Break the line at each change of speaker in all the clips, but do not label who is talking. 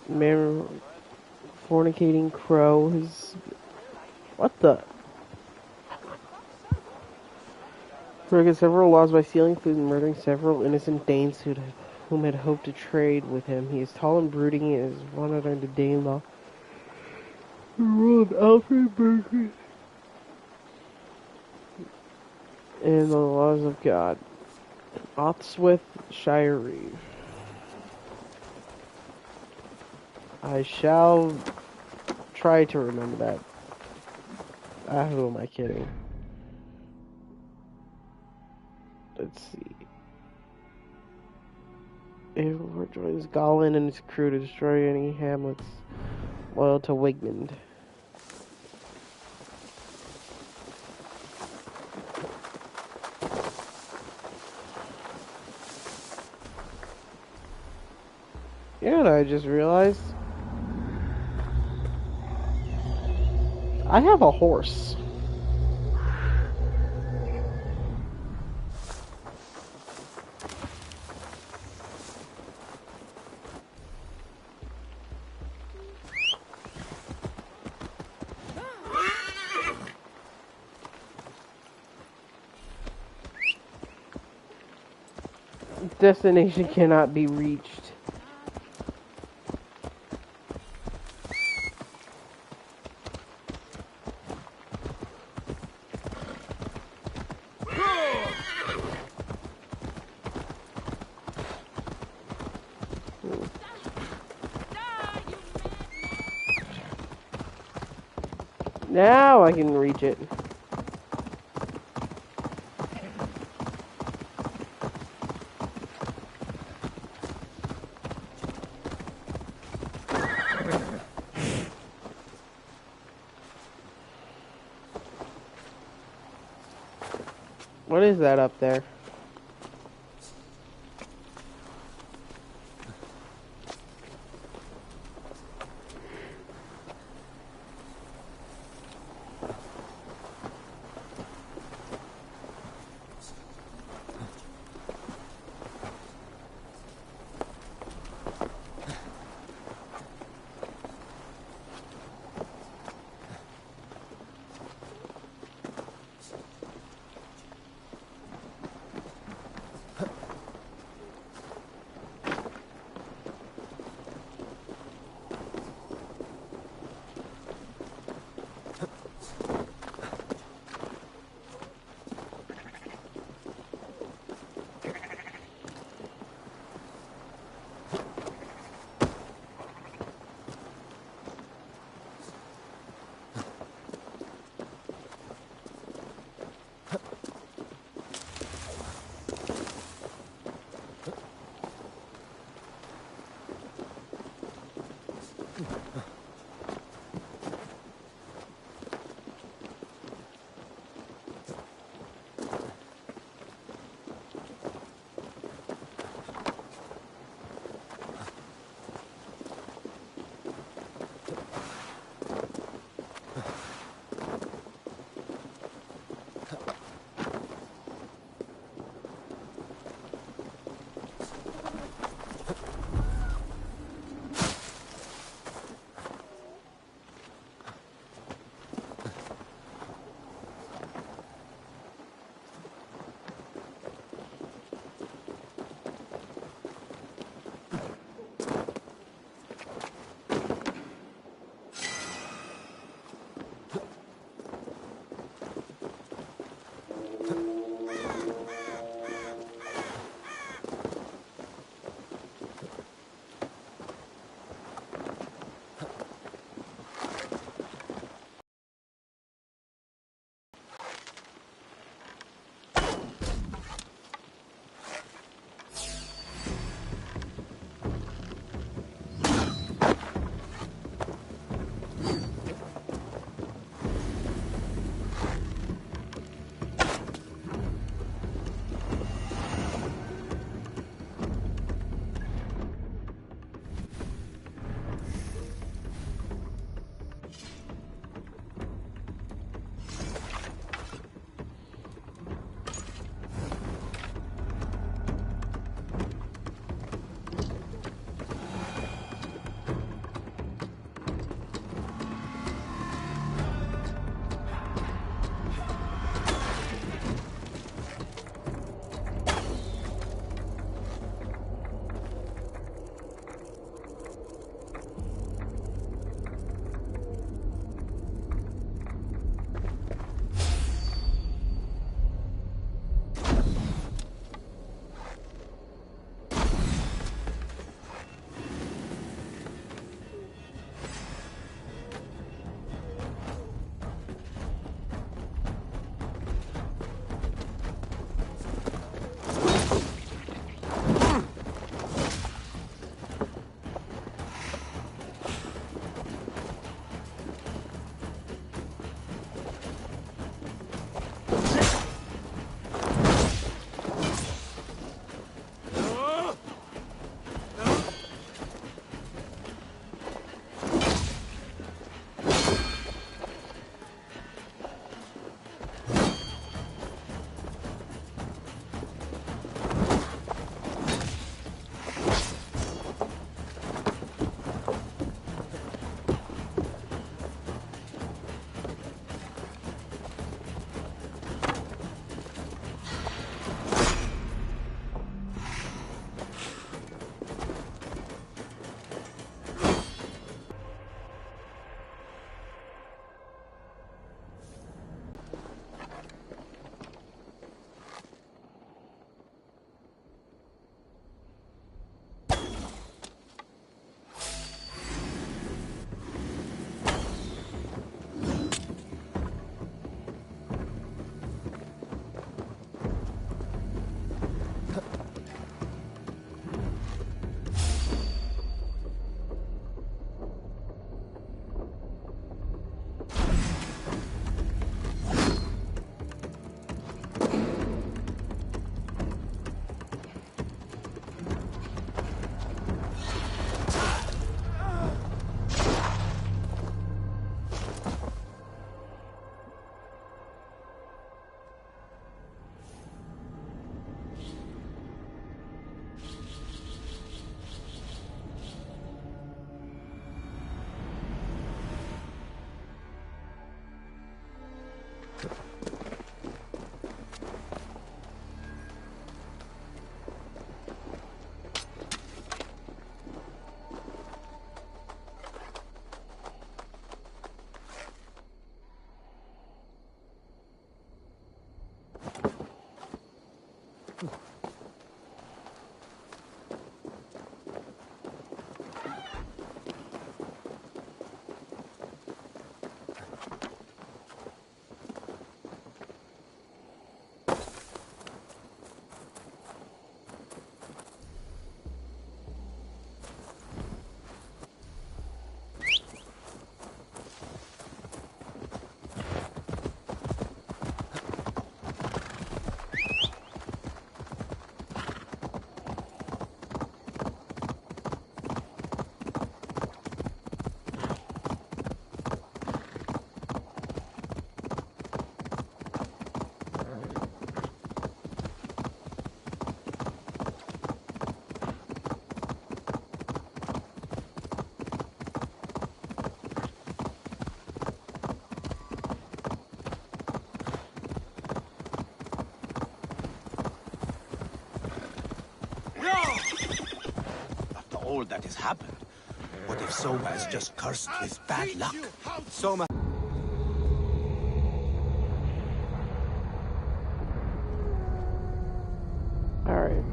Man, fornicating crow. His what the? Broken several laws by stealing food and murdering several innocent Danes whom had hoped to trade with him. He is tall and brooding and is wanted under Dane law. The rule of Alfred Berkeley and the laws of God. Othswith Shire Reeve. I shall try to remember that. Who am I kidding? Let's see. Eivor joins Gollin and his crew to destroy any hamlets loyal to Wigmund. You know what I just realized? I have a horse. Destination cannot be reached. Now I can reach it. What is that up there?
After all that has happened, what if Soma is just cursed with bad luck? Soma...
Alright.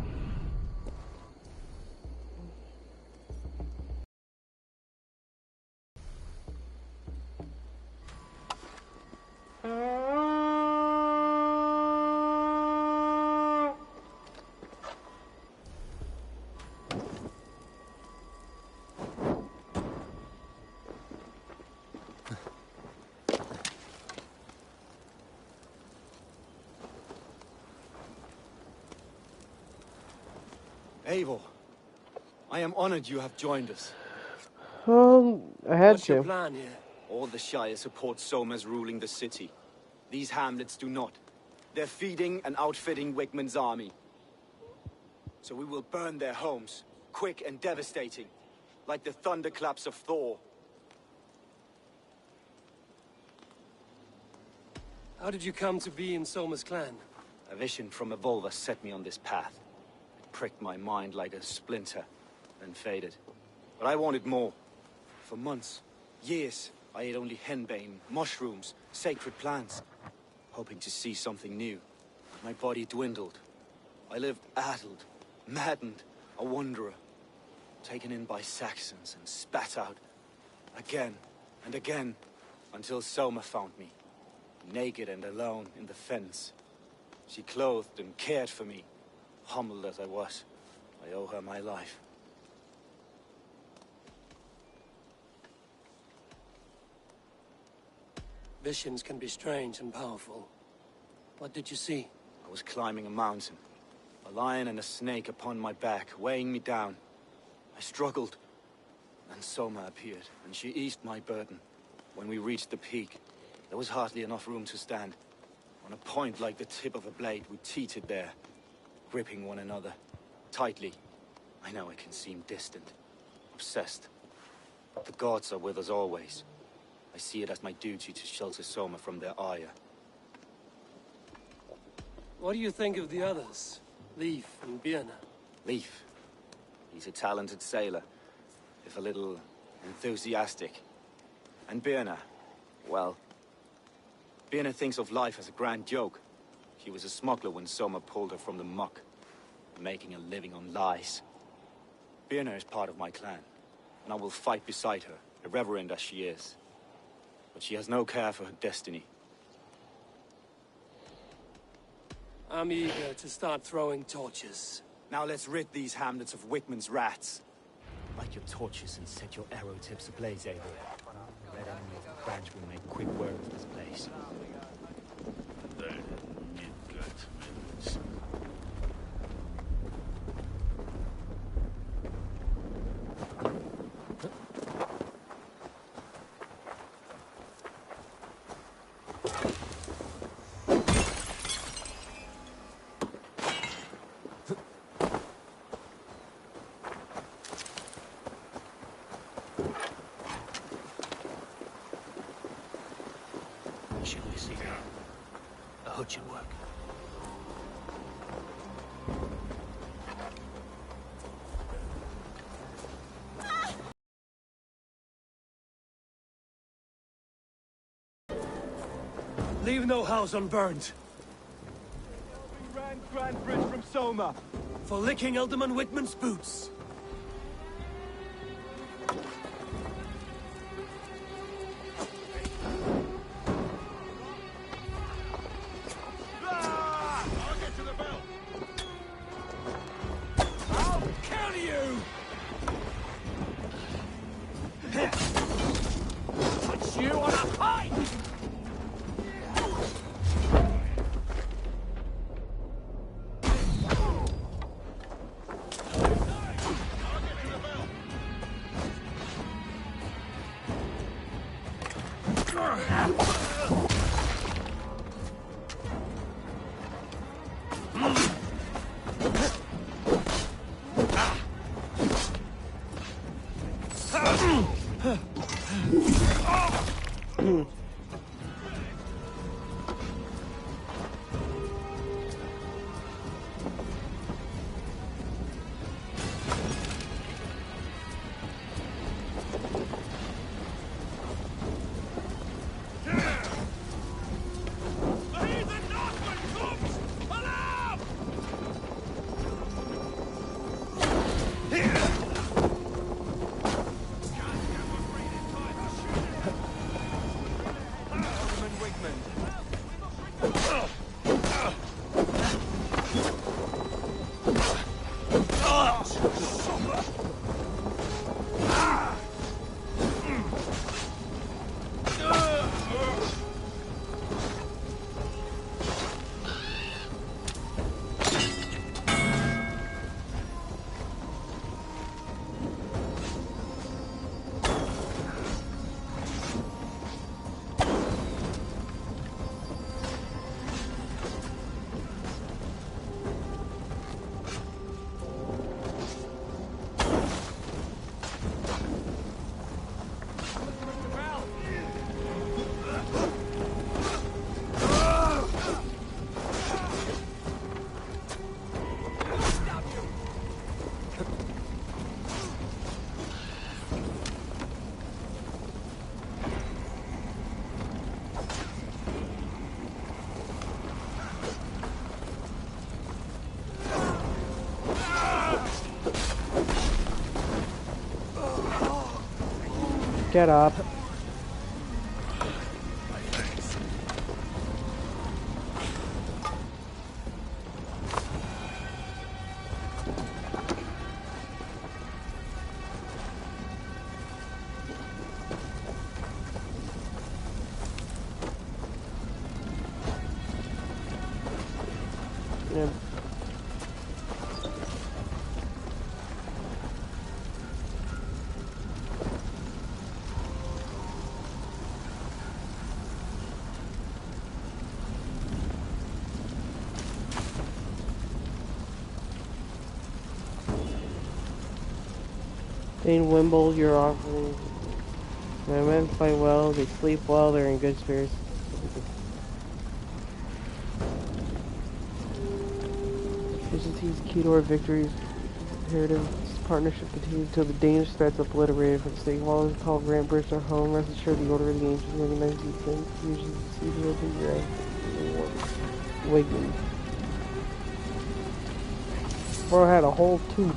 Eivor, I am honored you have joined us.
I had
What's your
to.
plan here? All the Shire support Soma's ruling the city. These hamlets do not. They're feeding and outfitting Wigmund's army. So we will burn their homes, quick and devastating, like the thunderclaps of Thor.
How did you come to be in Soma's clan?
A vision from Evolva set me on this path. It pricked my mind like a splinter, then faded. But I wanted more. For months, years, I ate only henbane, mushrooms, sacred plants, hoping to see something new. My body dwindled. I lived addled, maddened, a wanderer, taken in by Saxons and spat out again and again, until Soma found me, naked and alone in the fens. She clothed and cared for me, humbled as I was. I owe her my life.
Visions can be strange and powerful. What did you see?
I was climbing a mountain, a lion and a snake upon my back, weighing me down. I struggled. Then Soma appeared, and she eased my burden. When we reached the peak, there was hardly enough room to stand. On a point like the tip of a blade, we teetered there, gripping one another tightly. I know it can seem distant, obsessed, but the gods are with us always. I see it as my duty to shelter Soma from their ire.
What do you think of the others? Leif and Birna?
Leif. He's a talented sailor, if a little enthusiastic. And Birna, well... Birna thinks of life as a grand joke. She was a smuggler when Soma pulled her from the muck, making a living on lies. Birna is part of my clan, and I will fight beside her, irreverent as she is. But she has no care for her destiny.
I'm eager to start throwing torches.
Now let's rid these hamlets of Wigmund's rats. Light your torches and set your arrow tips ablaze, Eivor. The red enemy of the branch will make quick work of this place. Shall we see her?
A hood should work.
Leave no house unburned.
We ran Grand Bridge from Soma.
For licking Alderman Whitman's boots.
I'll get to the bell.
I'll kill you! Put you on a hike!
Get up. Yeah. In Wimble, you're offering. My men fight well, they sleep well, they're in good spirits. Efficiency is key to our victories. Imperative partnership continues until the dangerous threats obliterated from the state. While it's called Grand Bridge our home, rest assured the order of the ancients recognize these things. Usually see the open your eyes. Wiggly. Bro had a whole tooth.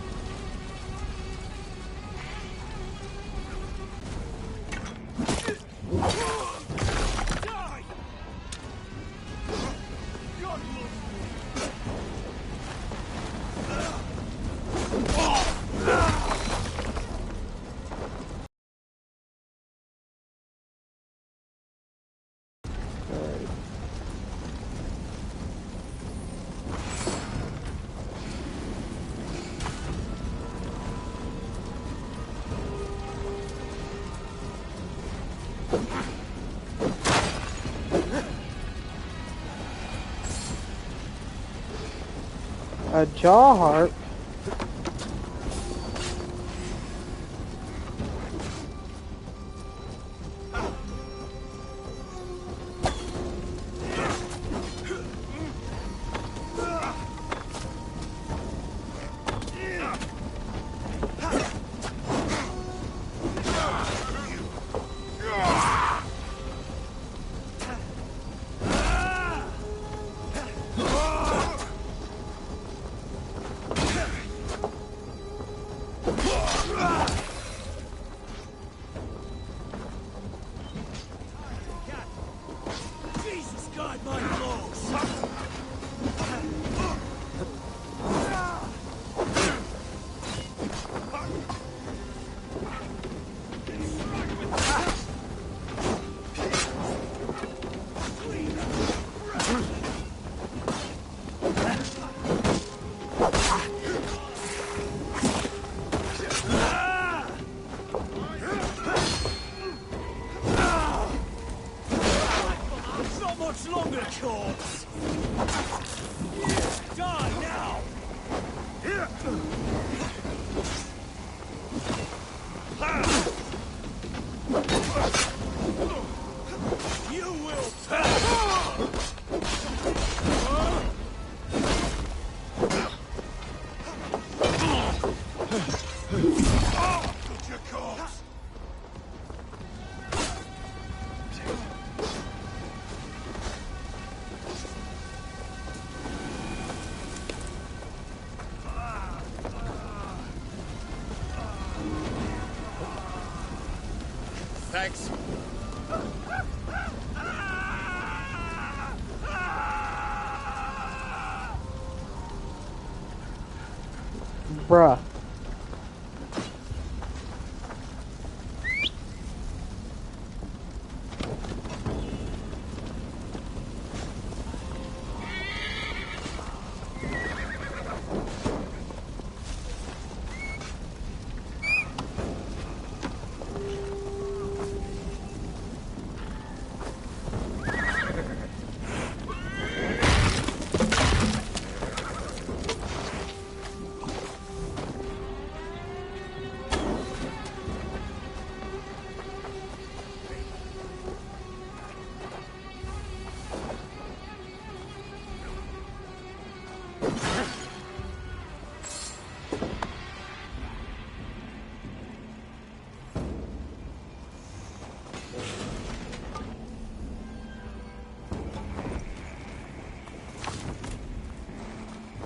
A jaw harp.
much longer, corpse! Die now! You will pass! Put your corpse! Thanks.
Bruh.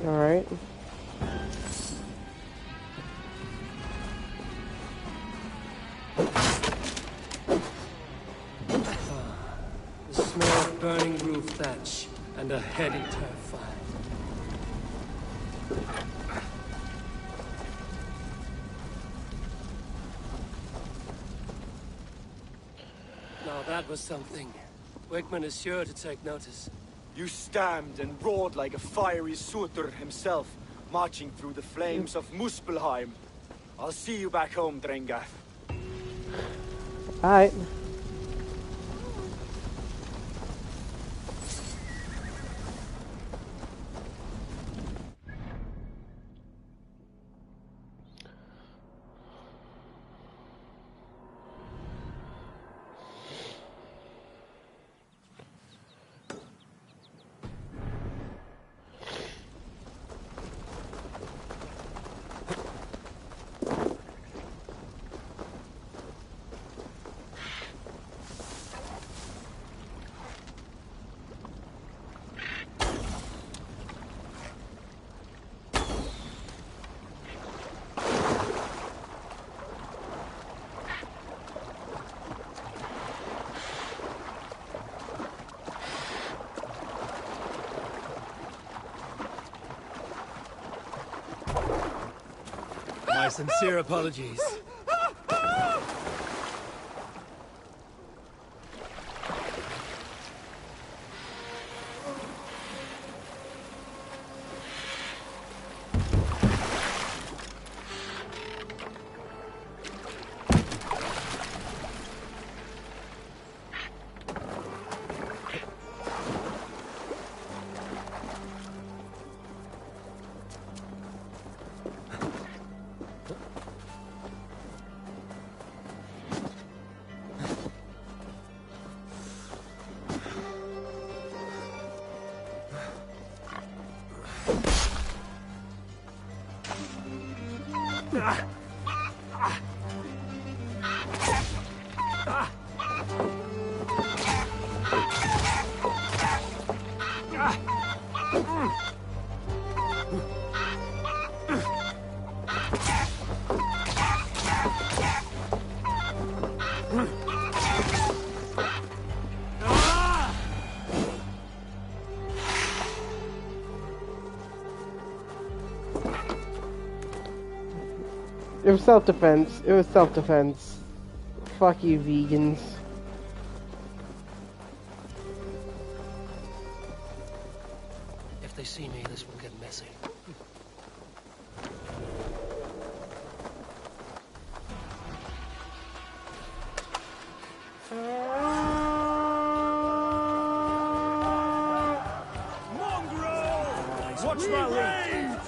Alright.
The smell of burning roof thatch and a heady turf fire. Now that was something. Wickman is sure to take notice.
You stamped and roared like a fiery Surtur himself, marching through the flames of Muspelheim. I'll see you back home, Drengath.
Alright.
My sincere apologies.
It was self-defense. It was self-defense. Fuck you, vegans.
If they see me, this will get messy. Watch my lead!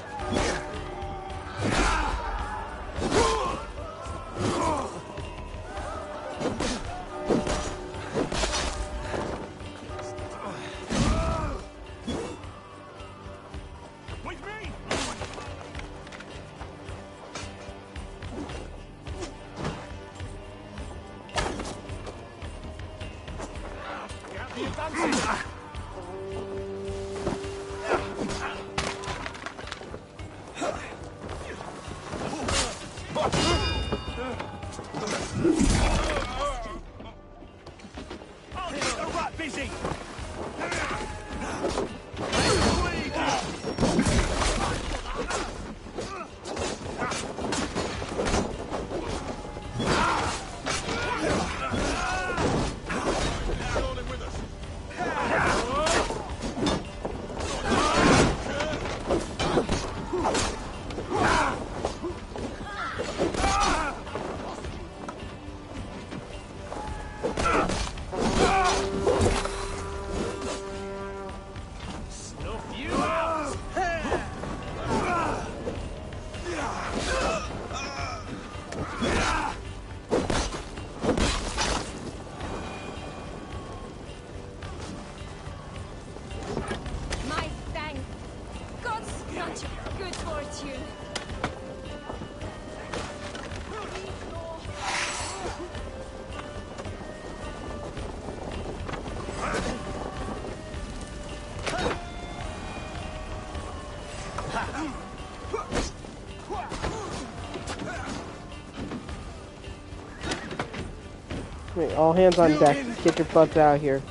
Wait, all hands on deck. Get your butts out here.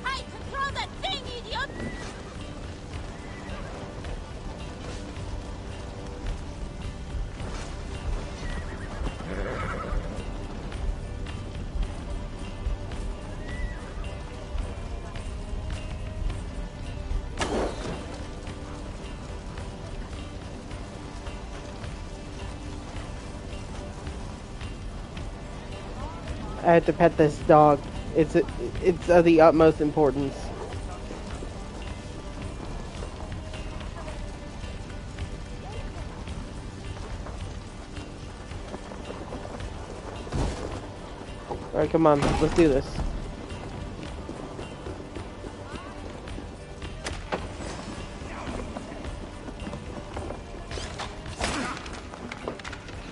Hey, control that thing, idiot!
I had to pet this dog. It's of the utmost importance. Alright, come on, let's do this.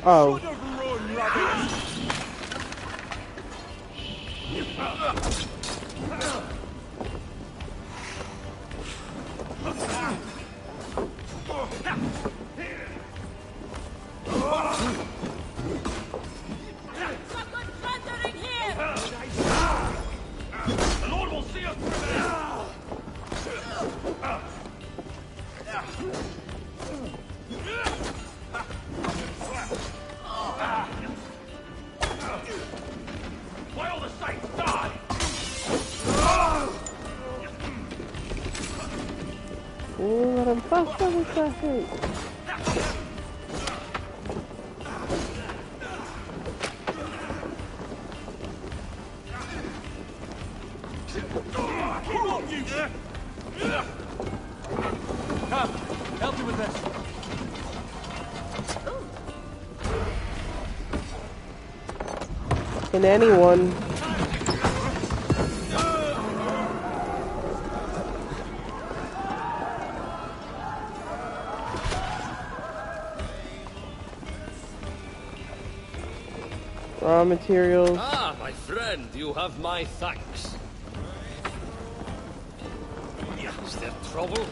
Oh. Let him fuck with his
Come, help you with this.
Can anyone? Raw materials.
Ah, my friend, you have my thanks. Is there trouble?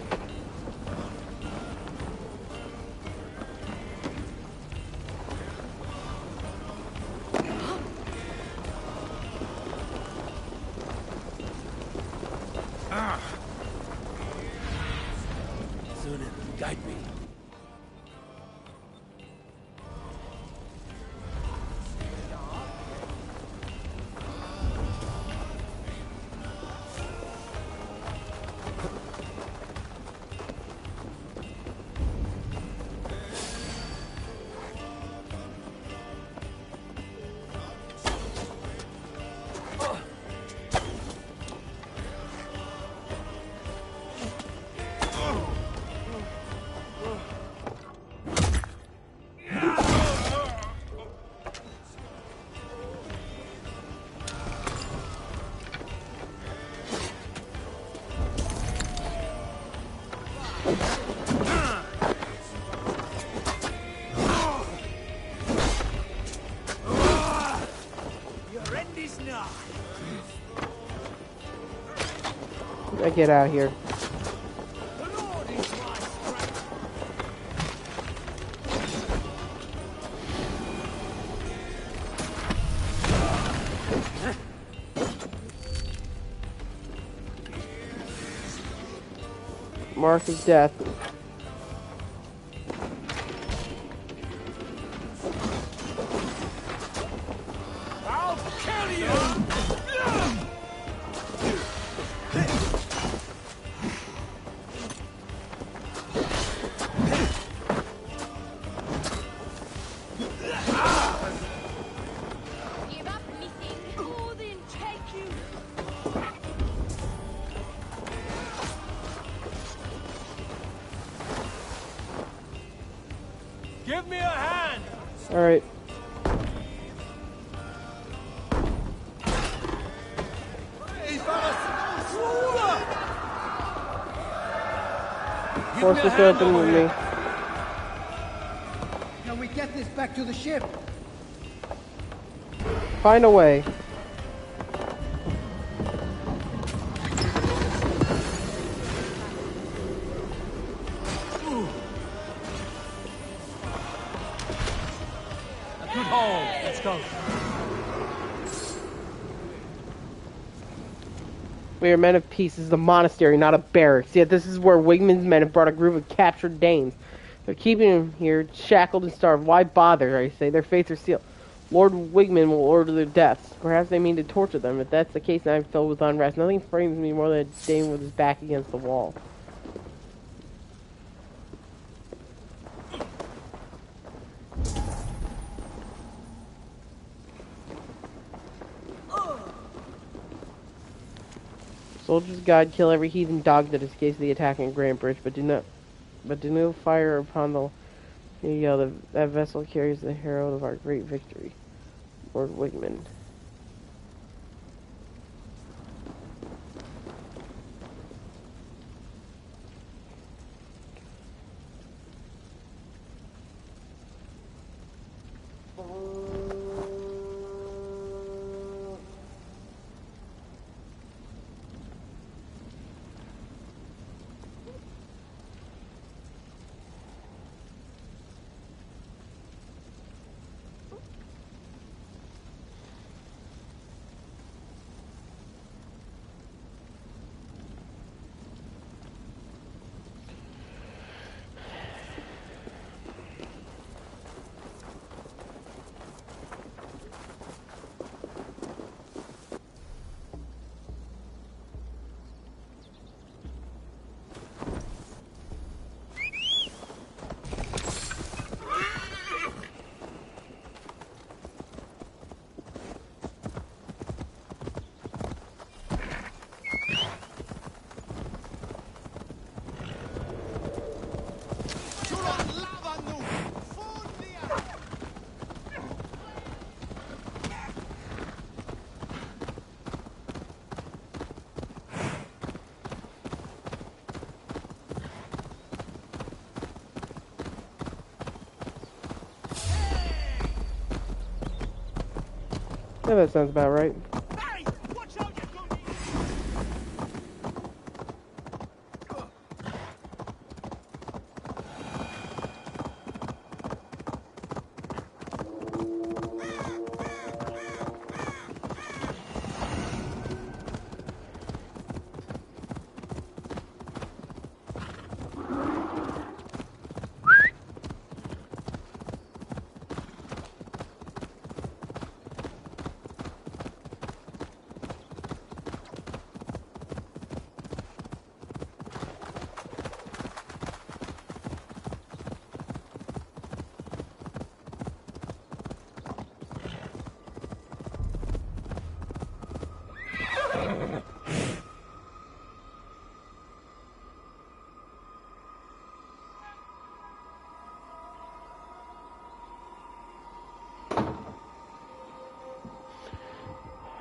Sunan, guide me.
Your end is nigh.
I get out of here.
The Lord is my strength.
Mark of death.
I'll kill you!
Give up, missing. Oh, then take you.
Give me a hand!
Alright. Force this open with me.
Can we get this back to the ship?
Find a way.
A good haul. Let's go.
We are men of peace. This is a monastery, not a barracks. Yet this is where Wigman's men have brought a group of captured Danes. They're keeping them here, shackled and starved. Why bother, I say? Their fates are sealed. Lord Wigman will order their deaths. Perhaps they mean to torture them. If that's the case, I'm filled with unrest. Nothing frightens me more than a Dane with his back against the wall. Soldiers guide, kill every heathen dog that escapes the attack on Grand Bridge, but do no fire upon the that vessel carries the herald of our great victory. Lord Wigman. Yeah, that sounds about right.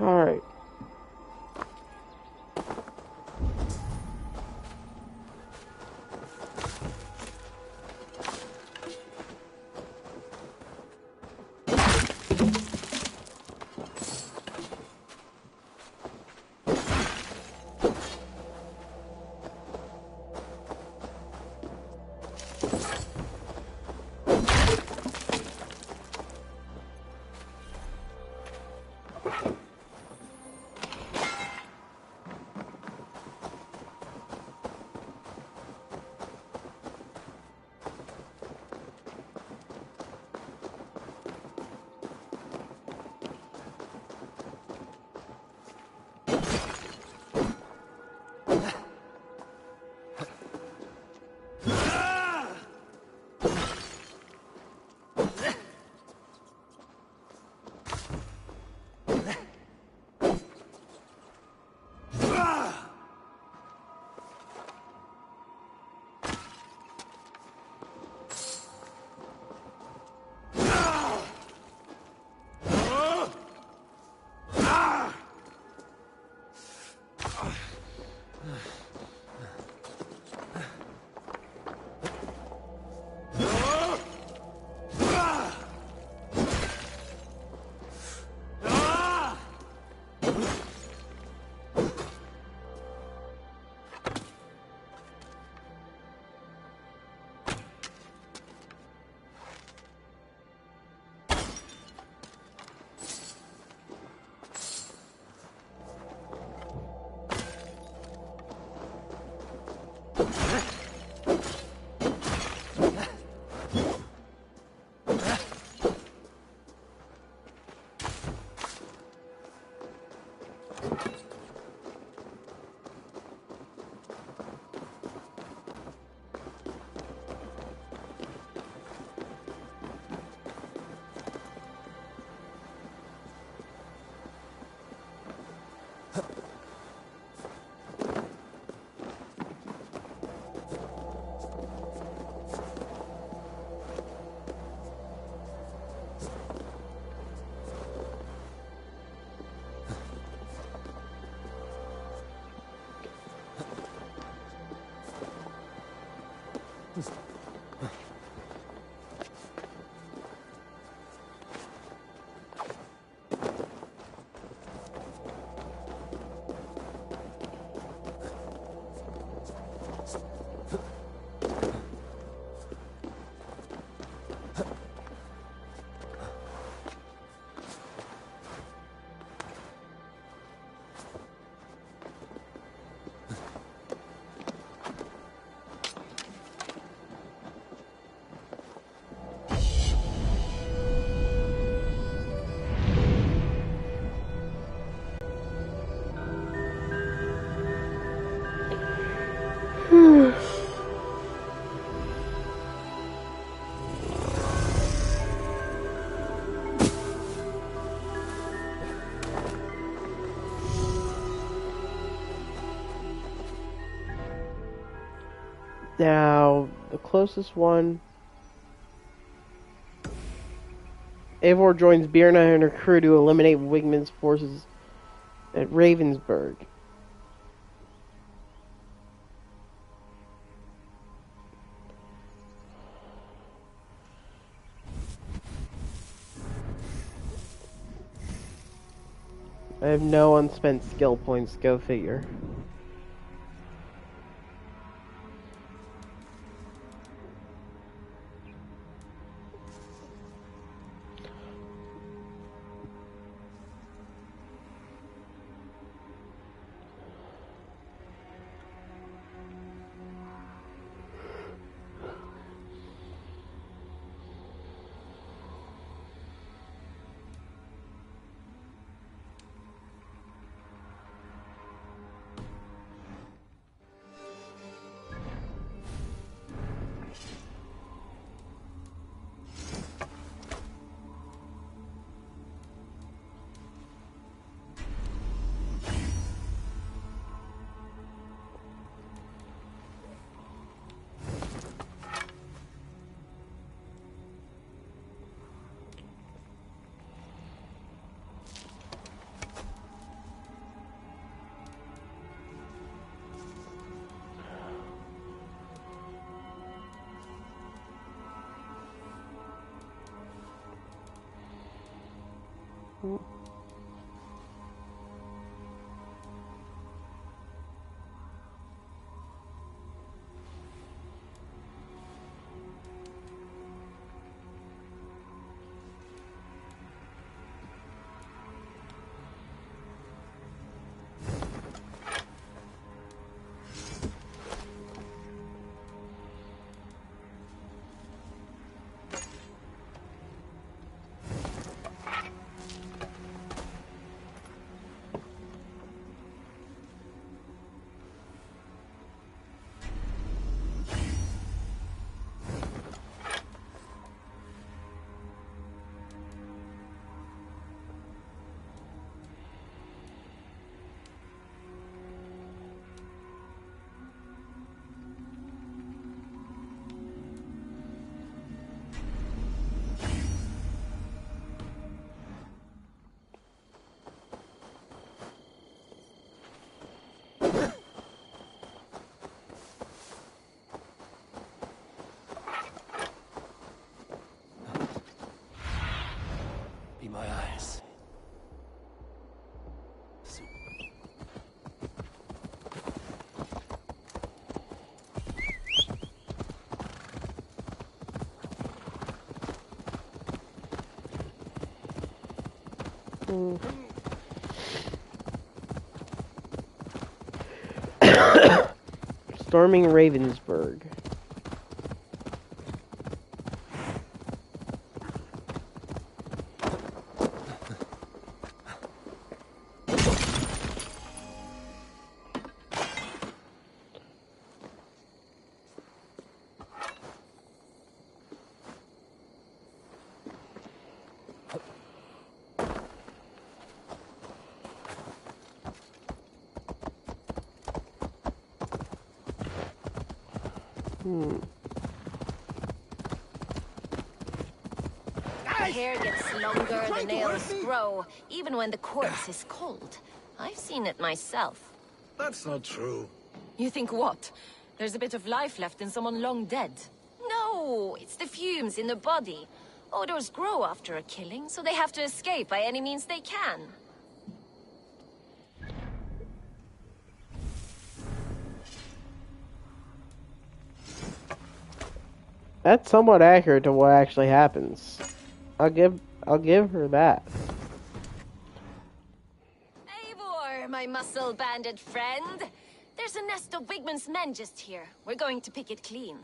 Alright. Now, the closest one... Eivor joins Birna and her crew to eliminate Wigman's forces at Ravensburg. I have no unspent skill points, go figure.
Be my eyes.
storming Ravensburg.
The hair gets longer, the nails grow, even when the corpse is cold. I've seen it myself.
That's not true.
You think what? There's a bit of life left in someone long dead? No, it's the fumes in the body. Odors grow after a killing, so they have to escape by any means they can.
That's somewhat accurate to what actually happens. I'll give her that.
Eivor, my muscle-banded friend. There's a nest of Wigman's men just here. We're going to pick it clean.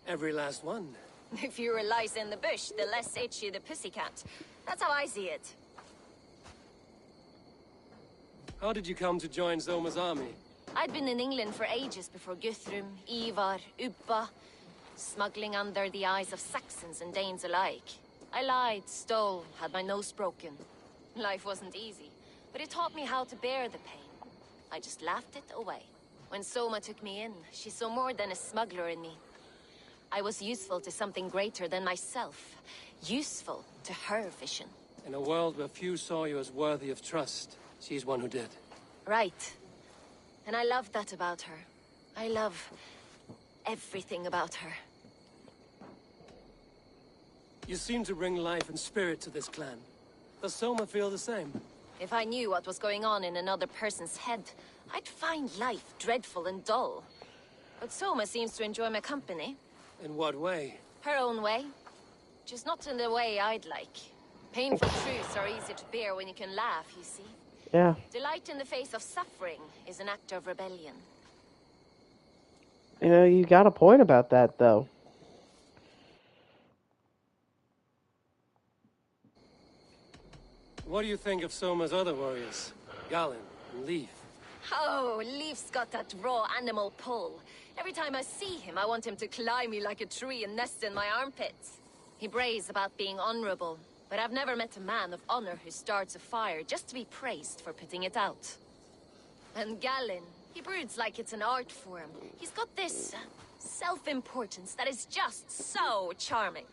Every last one.
The fewer lies in the bush, the less itchy the pussycat. That's how I see it.
How did you come to join Zoma's army?
I'd been in England for ages before Guthrum, Ivar, Ubba, smuggling under the eyes of Saxons and Danes alike. I lied, stole, had my nose broken. Life wasn't easy, but it taught me how to bear the pain. I just laughed it away. When Soma took me in, she saw more than a smuggler in me. I was useful to something greater than myself. Useful to her vision.
In a world where few saw you as worthy of trust, she's one who did.
Right. And I love that about her. I love everything about her.
You seem to bring life and spirit to this clan. Does Soma feel the same?
If I knew what was going on in another person's head, I'd find life dreadful and dull. But Soma seems to enjoy my company.
In what way?
Her own way. Just not in the way I'd like. Painful truths are easy to bear when you can laugh, you see.
Yeah.
Delight in the face of suffering is an act of rebellion.
You know, you got a point about that, though.
What do you think of Soma's other warriors? Galen and Leif?
Oh, Leif's got that raw animal pull. Every time I see him, I want him to climb me like a tree and nest in my armpits. He brays about being honorable, but I've never met a man of honor who starts a fire just to be praised for putting it out. And Galen, he broods like it's an art form. He's got this self-importance that is just so charming.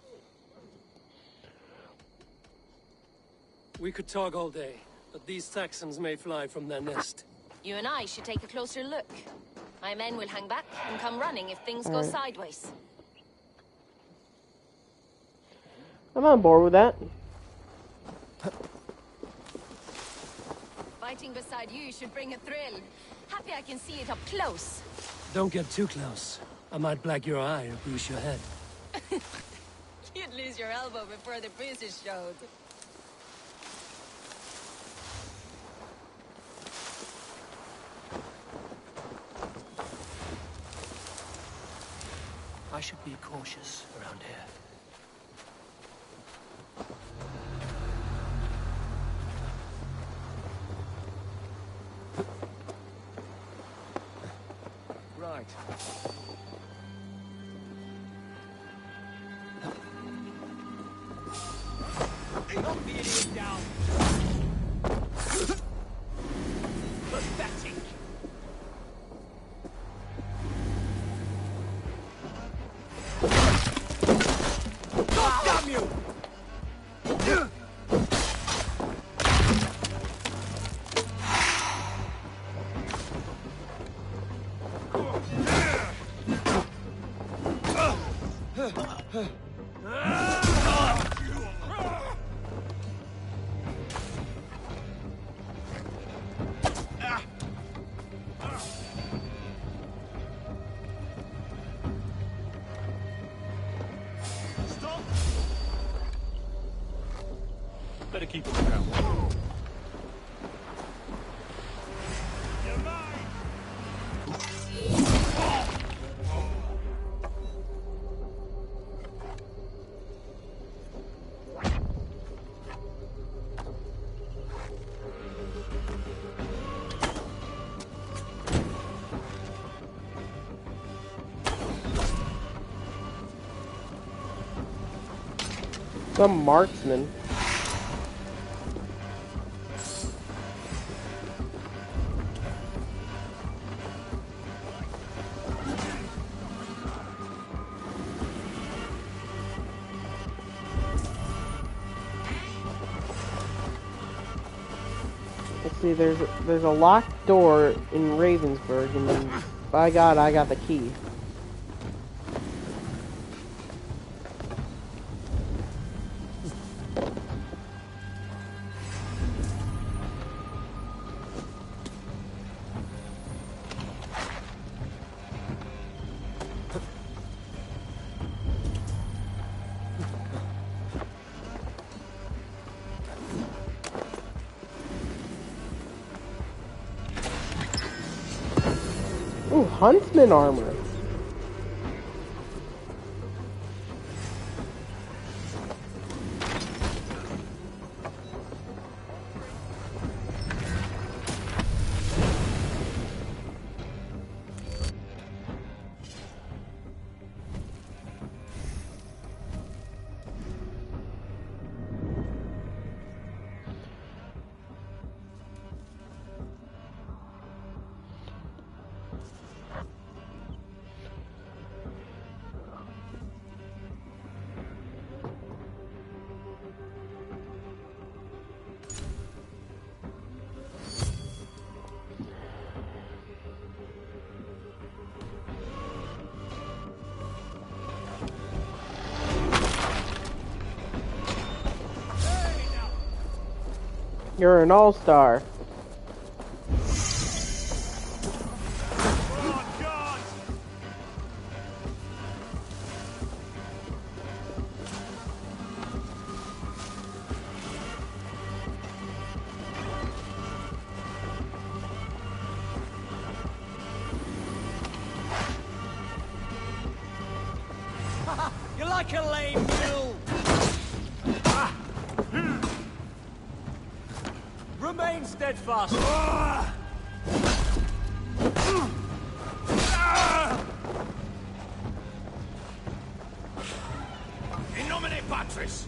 We could talk all day, but these Saxons may fly from their nest.
You and I should take a closer look. My men will hang back and come running if things go sideways.
I'm on board with that.
Fighting beside you should bring a thrill. Happy I can see it up close.
Don't get too close. I might black your eye or bruise your head.
You'd lose your elbow before the bruises showed.
I should be cautious around here. Right.
Knock the idiot down. Pathetic. Damn you! Better keep it down. You're mine.
Some marksman. Let's see, there's a locked door in Ravensburg, and by God, I got the key. Ooh, huntsman armor. You're an all-star.
You're like a lame mule. Remain steadfast. In nomine Patris.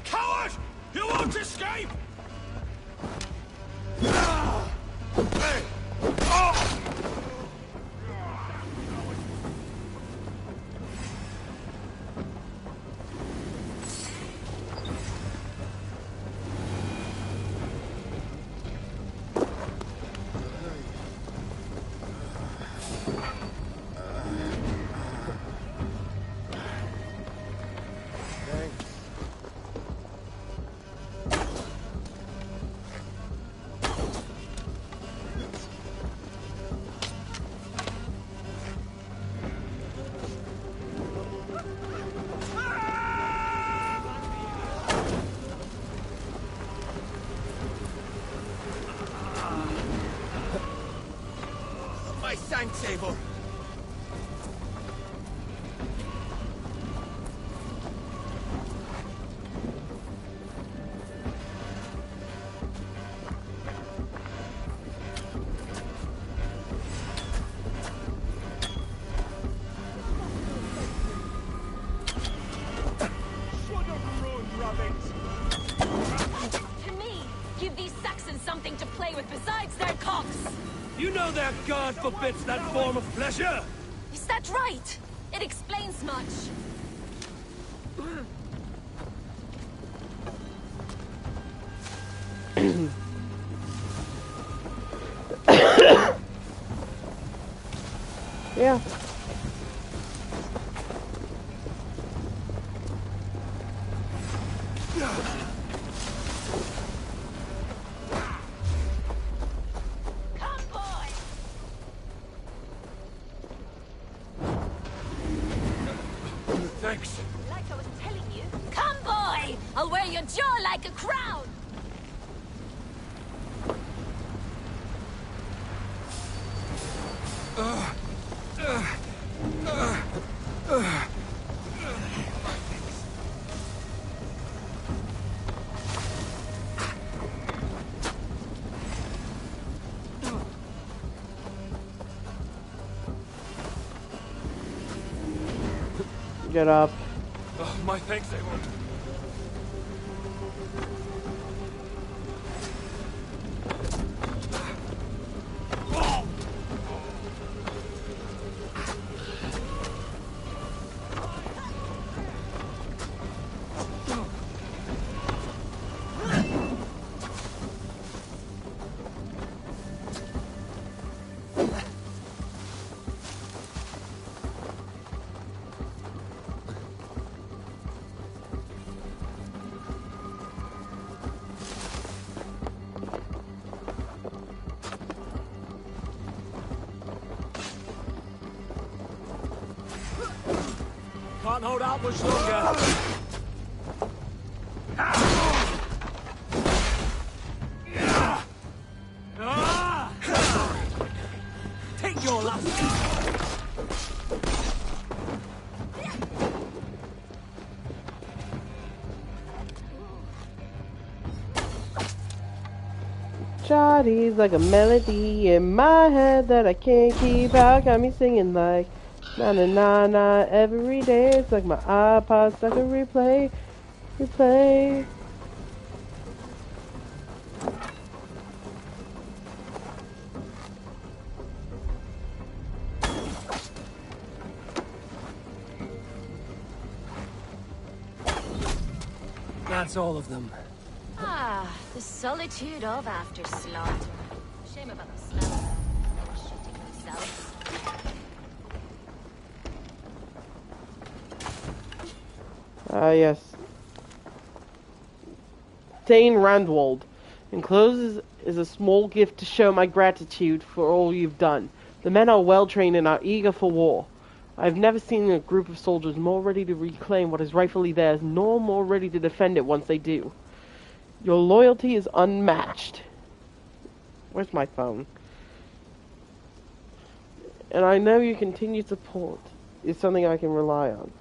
Coward! You won't escape! My sanctable.
To me, give these Saxons something to play with besides their cocks.
You know their God forbids that form of pleasure!
Is that right? It explains much.
Yeah.
Come, boy!
Thanks.
Like I was telling you. Come, boy! I'll wear your jaw like a crown!
Get up.
Oh, my thanks, Eivor. Can't hold out much longer. Take your last.
Johnny's like a melody in my head that I can't keep out. Got me singing like na na na na every day. It's like my iPod stuck in replay, replay.
That's all of them.
Ah, the solitude of after slaughter. Shame about the smell. Never shooting myself.
Yes. Dane Randwald. Enclosed is a small gift to show my gratitude for all you've done. The men are well trained and are eager for war. I've never seen a group of soldiers more ready to reclaim what is rightfully theirs, nor more ready to defend it once they do. Your loyalty is unmatched. Where's my phone? And I know your continued support is something I can rely on.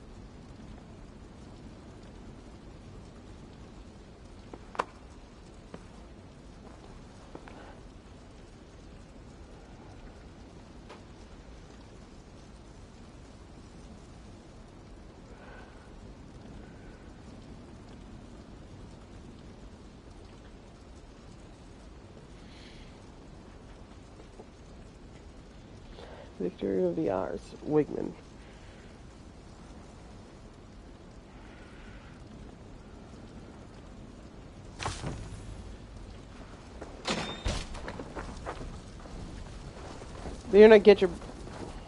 Victory of the Hours, Wigman. You're gonna get your...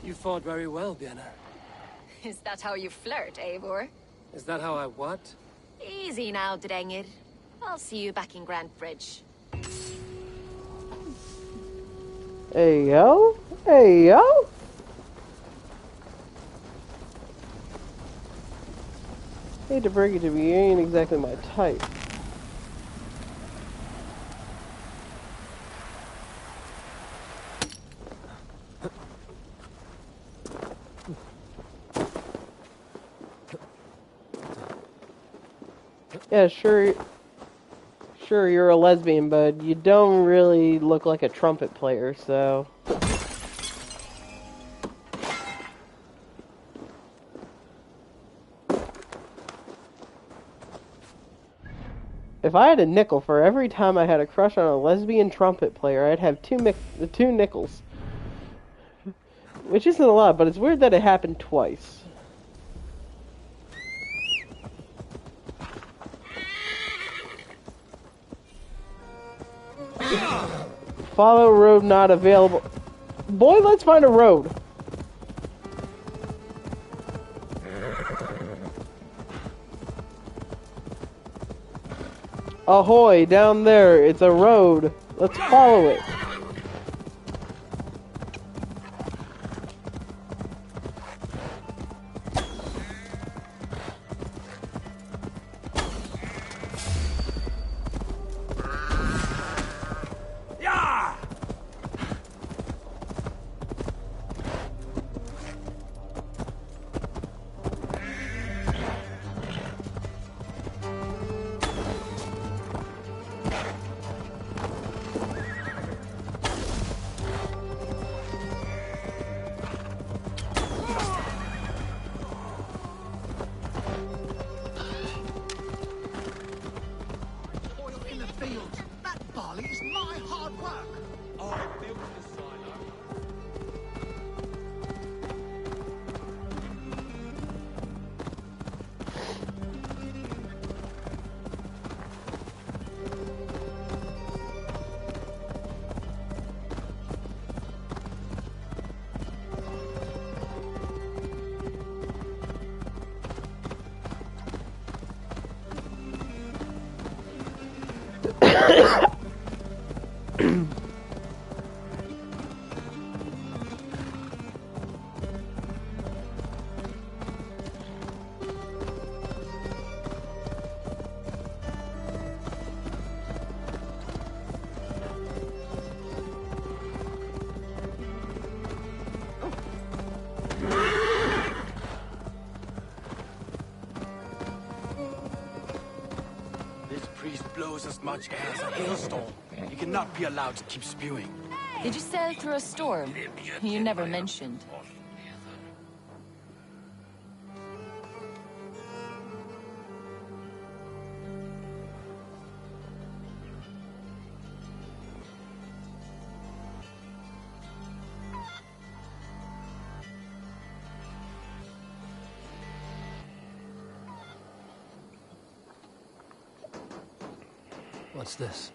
You fought very well, Vienna.
Is that how you flirt, Eivor?
Is that how I what?
Easy now, Drengir. I'll see you back in Grand Bridge.
Hey, yo. Hey, yo. Hate to break it to you, you ain't exactly my type. Yeah, sure, you're a lesbian, but you don't really look like a trumpet player, so... If I had a nickel for every time I had a crush on a lesbian trumpet player, I'd have two nickels. Which isn't a lot, but it's weird that it happened twice. Follow road not available. Boy, let's find a road. Ahoy, down there, it's a road. Let's follow it.
This priest blows as much air as a hailstorm. He cannot be allowed to keep spewing.
Did you sail through a storm? You never mentioned.
What's this?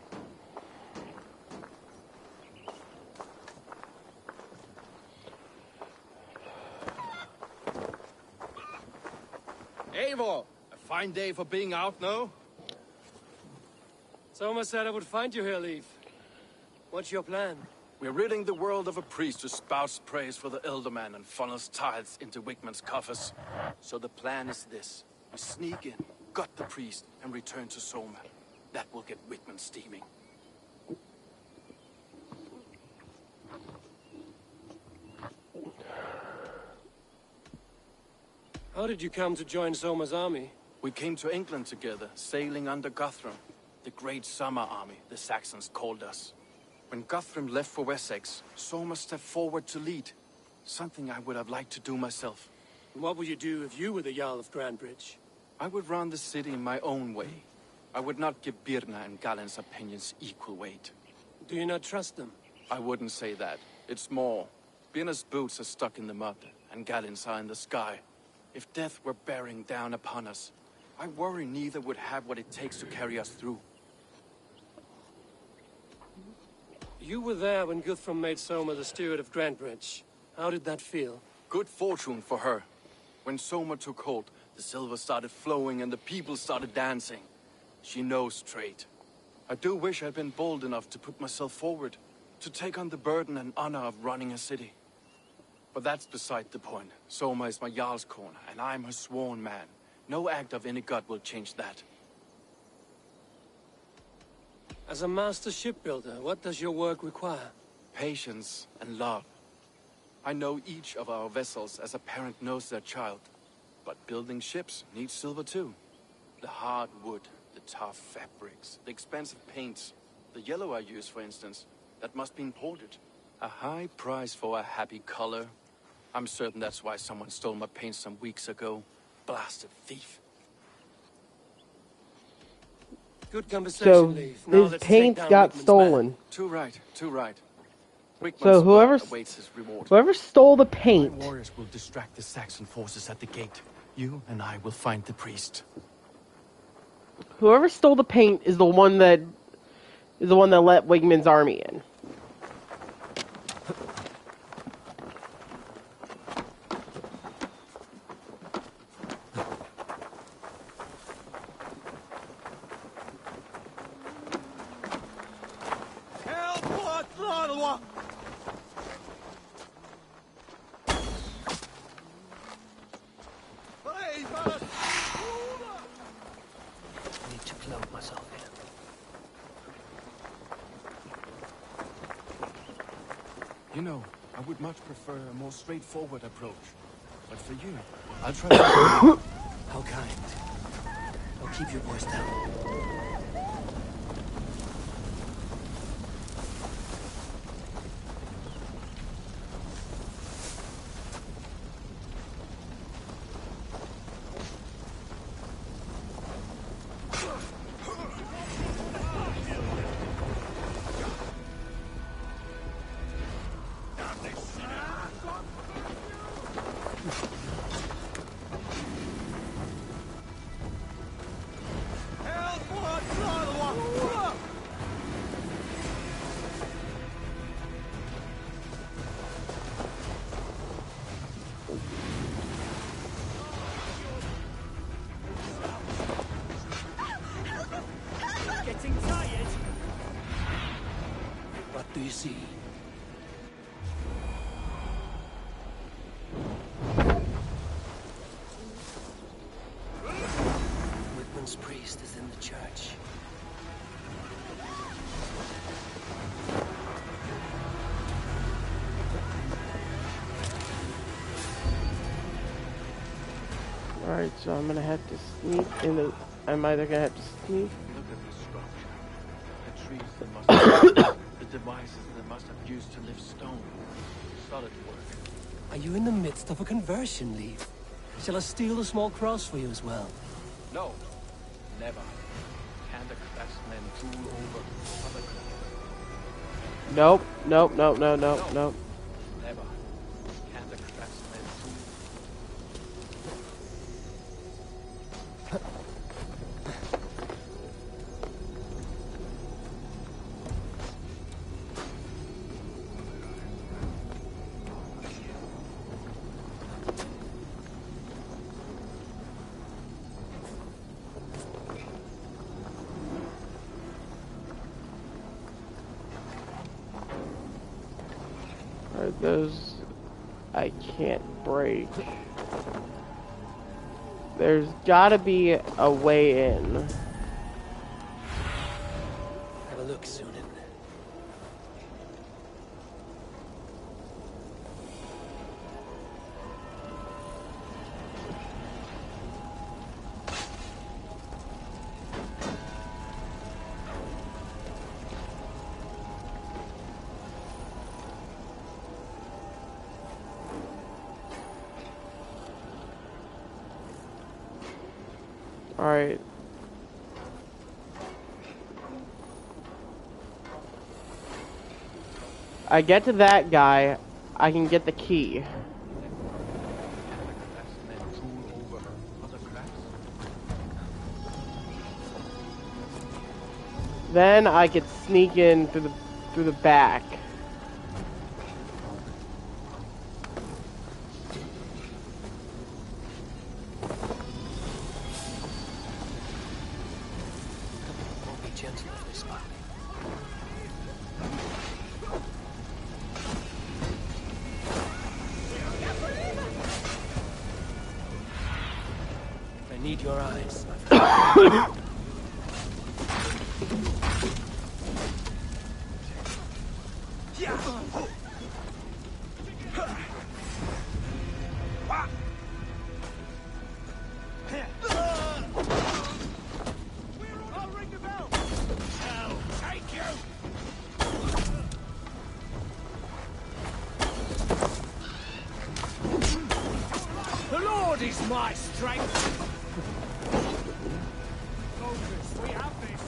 Eivor! A fine day for being out, no?
Soma said I would find you here, Leaf. What's your plan?
We're ridding the world of a priest who spouts praise for the Elderman and funnels tithes into Wigman's coffers. So the plan is this. We sneak in, gut the priest, and return to Soma. That will get Wigman steaming.
How did you come to join Soma's army?
We came to England together, sailing under Guthrum. The Great Summer Army, the Saxons called us. When Guthrum left for Wessex, Soma stepped forward to lead. Something I would have liked to do myself.
And what would you do if you were the Jarl of Grandbridge?
I would run the city in my own way. I would not give Birna and Galen's opinions equal weight.
Do you not trust them?
I wouldn't say that. It's more. Birna's boots are stuck in the mud, and Galen's are in the sky. If death were bearing down upon us, I worry neither would have what it takes to carry us through.
You were there when Guthrum made Soma the steward of Grandbridge. How did that feel?
Good fortune for her. When Soma took hold, the silver started flowing and the people started dancing. She knows trade. I do wish I'd been bold enough to put myself forward, to take on the burden and honor of running a city. But that's beside the point. Soma is my Jarl's corner, and I'm her sworn man. No act of any god will change that.
As a master shipbuilder, what does your work require?
Patience and love. I know each of our vessels as a parent knows their child. But building ships needs silver too. The hard wood, the tough fabrics, the expensive paints. The yellow I use, for instance, that must be imported. A high price for a happy color. I'm certain that's why someone stole my paint some weeks ago. Blasted thief.
Good conversation,
So
Leaf. Now
his
let's take
paints
down
got
Wigman's
stolen.
men.
Too right, too right. Wigman's
So
blood awaits his reward.
whoever stole the
My
paint,
warriors will distract the Saxon forces at the gate. You and I will find the priest.
whoever stole the paint is the one that let Wigman's army in.
I need to clothe myself here.
You know, I would much prefer a more straightforward approach. But for you, I'll try to...
How kind. I'll keep your voice down. do you see? Whitman's priest is in the church.
Alright, so I'm gonna have to sneak in the... I'm either gonna have to sneak...
Look at the structure. The trees that must have the devices that must have used to lift stone. Solid work.
Are you in the midst of a conversion, Leaf? Shall I steal the small cross for you as well?
No, never. Can the craftsmen rule over other craftsmen?
Nope, nope, nope, no, nope, nope.
Never. Can the craftsmen rule?
Alright, those... I can't break. There's gotta be a way in.
Have a look, Sunan.
Alright. I get to that guy, I can get the key.
Can the craftsmen rule over other crafts?
Then I could sneak in through the back.
Won't be gentle with this one. I need your eyes, my friend.
The Lord is my strength. Focus, we have this.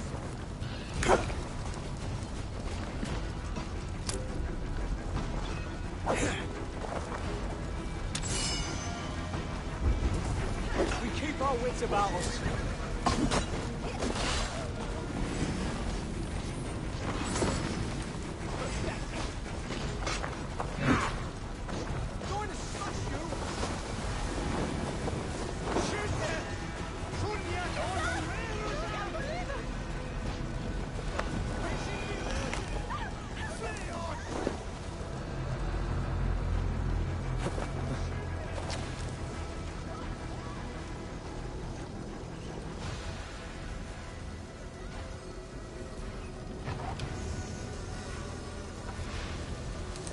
We keep our wits about us. Going to smash you. Shoot them.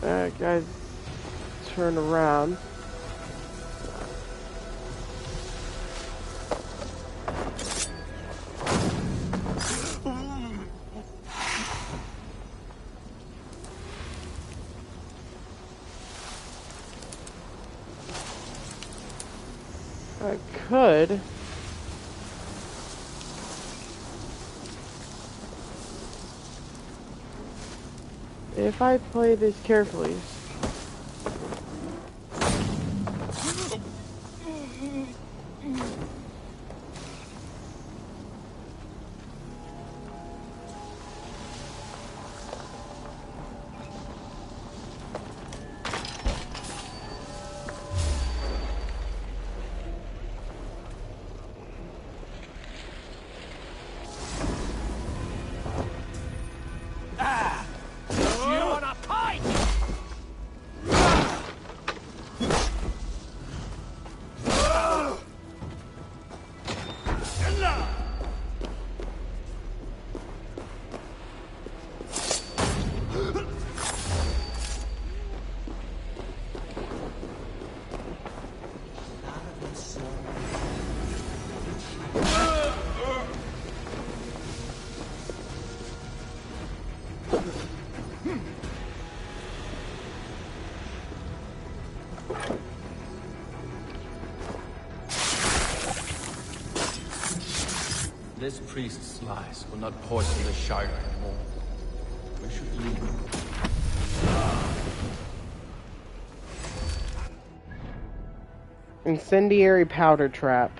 Alright guys, turn around. I could. If I play this carefully.
This priest's lies will not poison the Shire anymore. We should leave.
Incendiary powder trap.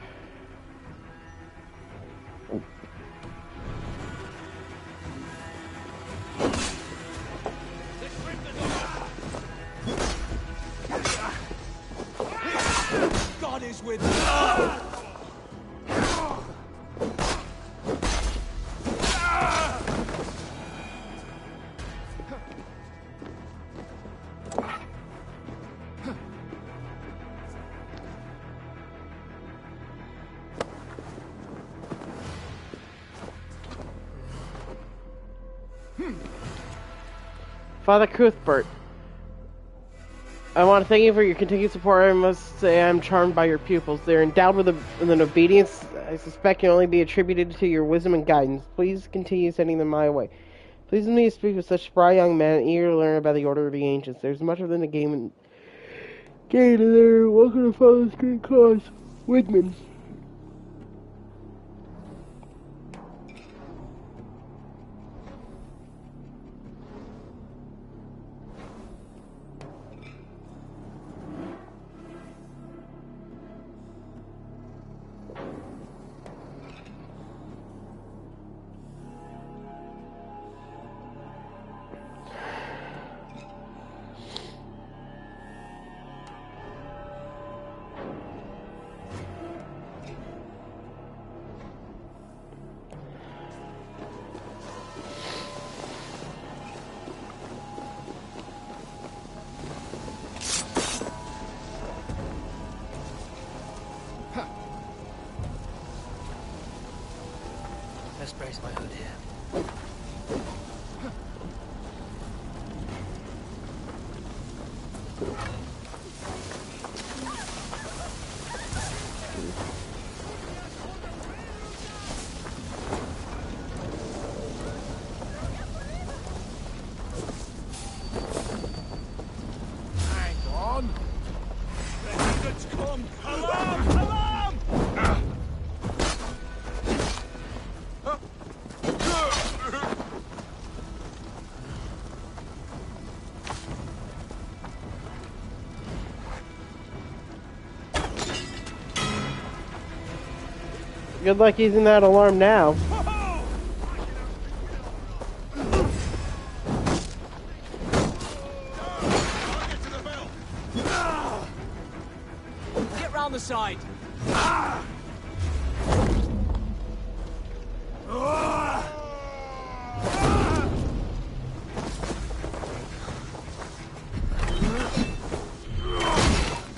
God is with us.
Father Cuthbert, I want to thank you for your continued support. I must say I'm charmed by your pupils. They're endowed with an obedience I suspect can only be attributed to your wisdom and guidance. Please continue sending them my way. Please let me speak with such spry young men eager to learn about the Order of the Ancients. There's much within the game and there. Welcome to Father's Great Cause, Wigman.
Let's brace my hood here. Hang on. The heathens come! Alarm! Alarm!
Good luck using that alarm now.
Get round the side.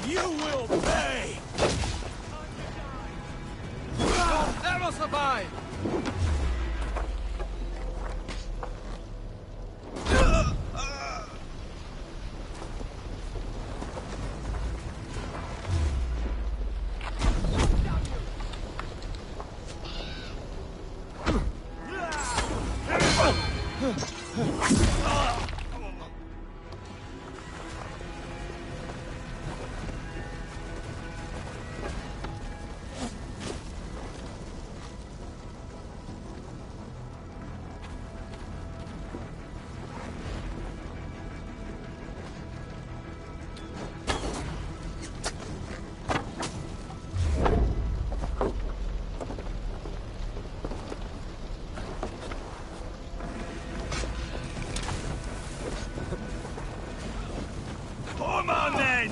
You will pay. Never survive. Come on then!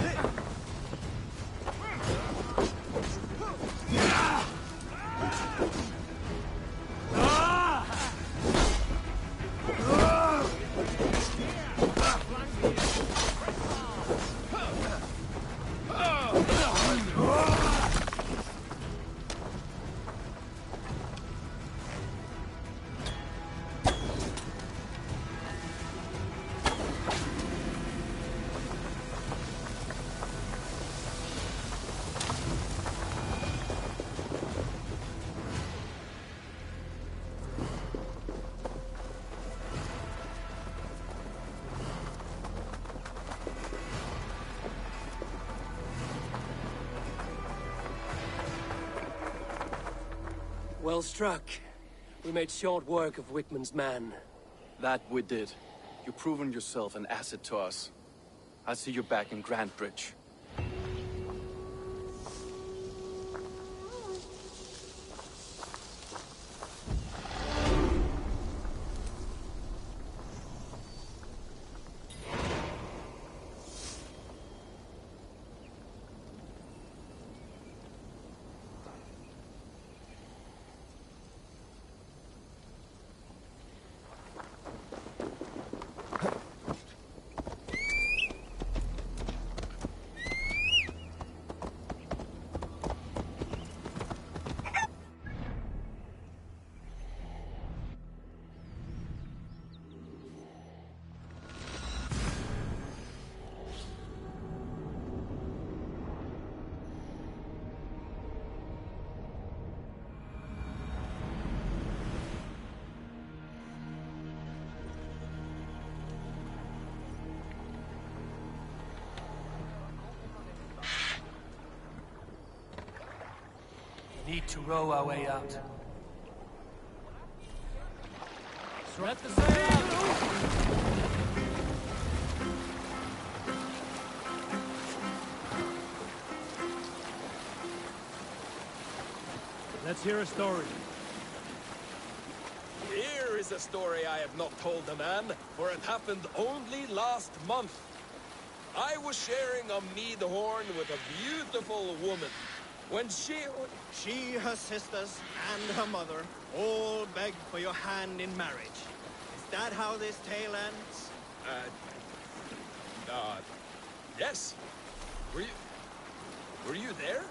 Well struck. We made short work of Wickman's man.
That we did. You've proven yourself an asset to us. I'll see you back in Grantbridge.
Need to row our way out. Set the sail! Let's hear a story.
Here is a story I have not told the man, for it happened only last month. I was sharing a mead horn with a beautiful woman. When she, her sisters, and her mother all begged for your hand in marriage. Is that how this tale ends? Yes. Were you there?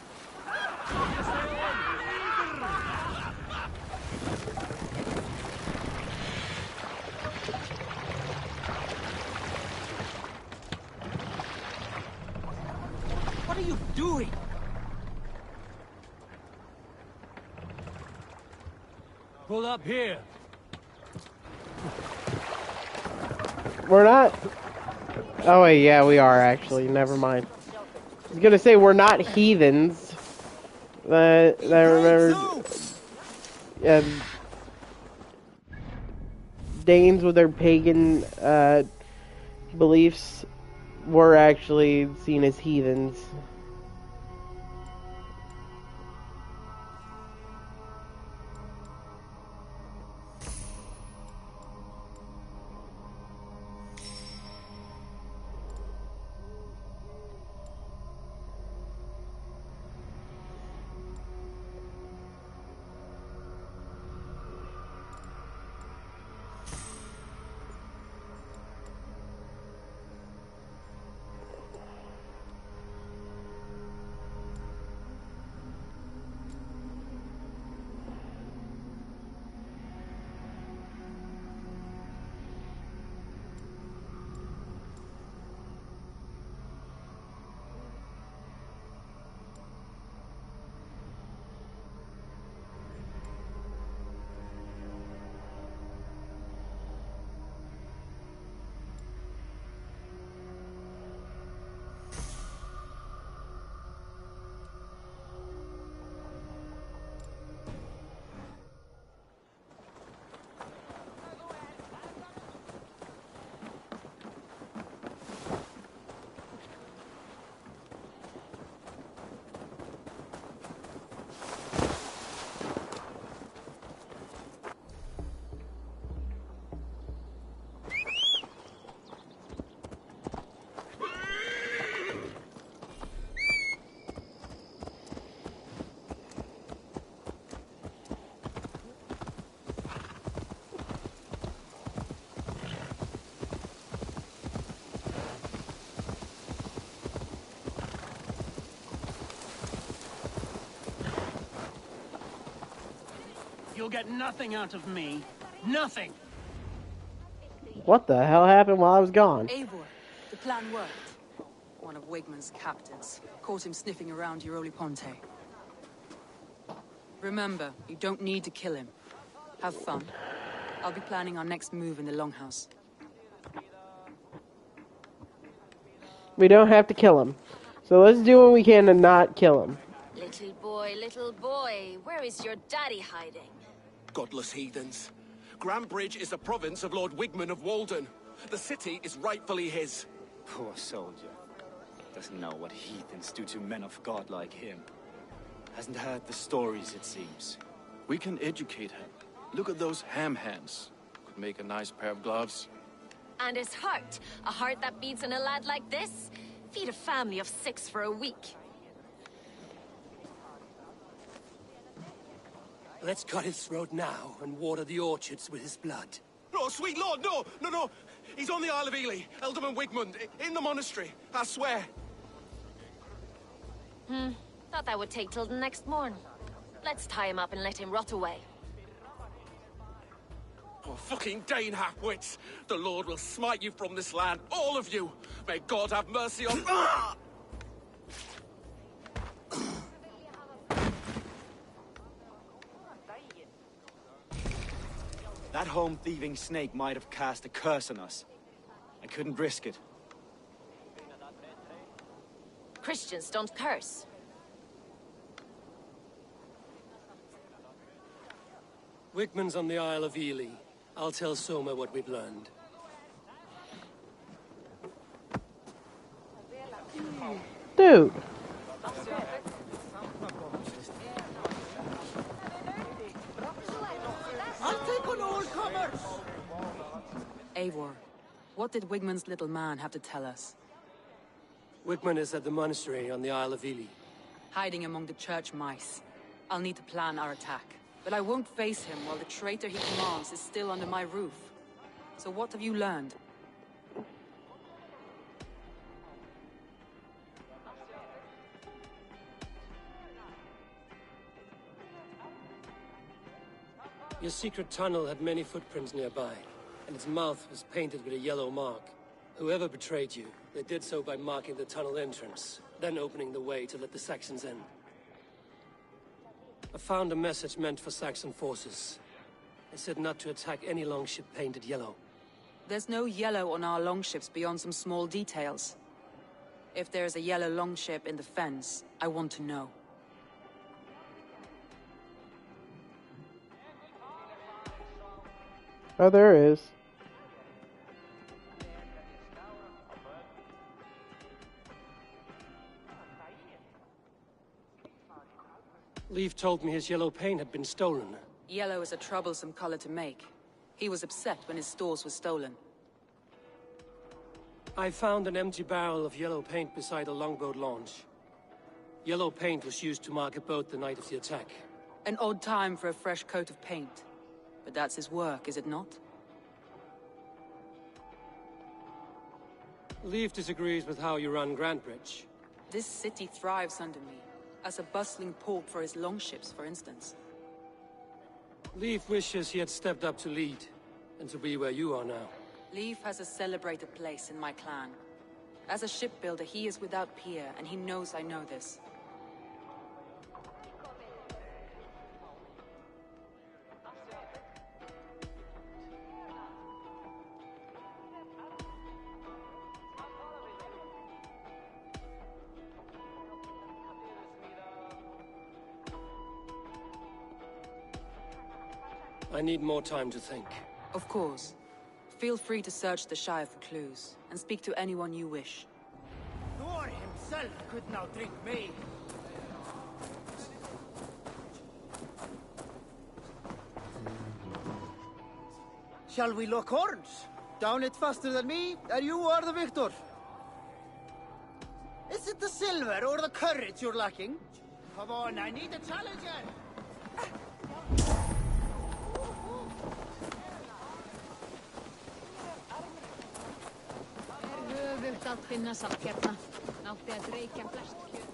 What are you doing?
Pull up here.
We're not... Oh wait, yeah, we are actually. Never mind. I was gonna say we're not heathens. I remembered... Danes with their pagan beliefs were actually seen as heathens.
You'll get nothing out of me. Nothing!
What the hell happened while I was gone?
Eivor, the plan worked. One of Wigman's captains caught him sniffing around Euroli Ponte. Remember, you don't need to kill him. Have fun. I'll be planning our next move in the Longhouse.
We don't have to kill him. So let's do what we can to not kill him.
Little boy, where is your daddy hiding?
godless heathens. Grambridge is the province of Lord Wigman of Walden. The city is rightfully his.
Poor soldier. Doesn't know what heathens do to men of God like him. Hasn't heard the stories, it seems.
We can educate him. Look at those ham hands. Could make a nice pair of gloves.
And his heart. A heart that beats in a lad like this. Feed a family of 6 for a week.
Let's cut his throat now and water the orchards with his blood.
Oh, sweet lord, no! No, no! He's on the Isle of Ely, Ealdorman Wigmund, in the monastery, I swear.
Thought that would take till the next morn. Let's tie him up and let him rot away.
Oh, fucking Dane half-wits! The Lord will smite you from this land, all of you! May God have mercy on... Ah!
That home-thieving snake might have cast a curse on us. I couldn't risk it.
Christians don't curse.
Wigman's on the Isle of Ely. I'll tell Soma what we've learned.
Dude.
I'll take on all comers!
Eivor, what did Wigman's little man have to tell us?
Wigman is at the monastery on the Isle of Ely.
Hiding among the church mice. I'll need to plan our attack. But I won't face him while the traitor he commands is still under my roof. So what have you learned?
Your secret tunnel had many footprints nearby, and its mouth was painted with a yellow mark. Whoever betrayed you, they did so by marking the tunnel entrance, then opening the way to let the Saxons in. I found a message meant for Saxon forces. It said not to attack any longship painted yellow.
There's no yellow on our longships beyond some small details. If there's a yellow longship in the fens, I want to know.
Oh, there is.
Leaf told me his yellow paint had been stolen.
Yellow is a troublesome color to make. He was upset when his stores were stolen.
I found an empty barrel of yellow paint beside a longboat launch. Yellow paint was used to mark a boat the night of the attack.
An odd time for a fresh coat of paint. But that's his work, is it not?
Leaf disagrees with how you run Grantbridge.
This city thrives under me. As a bustling port for his longships, for instance.
Leaf wishes he had stepped up to lead, and to be where you are now.
Leif has a celebrated place in my clan. As a shipbuilder, he is without peer, and he knows I know this.
I need more time to think.
Of course. Feel free to search the Shire for clues, and speak to anyone you wish.
Thor himself could now drink me. Shall we lock horns? Down it faster than me, and you are the victor. Is it the silver or the courage you're lacking? Come on, I need a challenger!
Höfugt að finna samt hérna. Nátti að dreykja flest kjöt.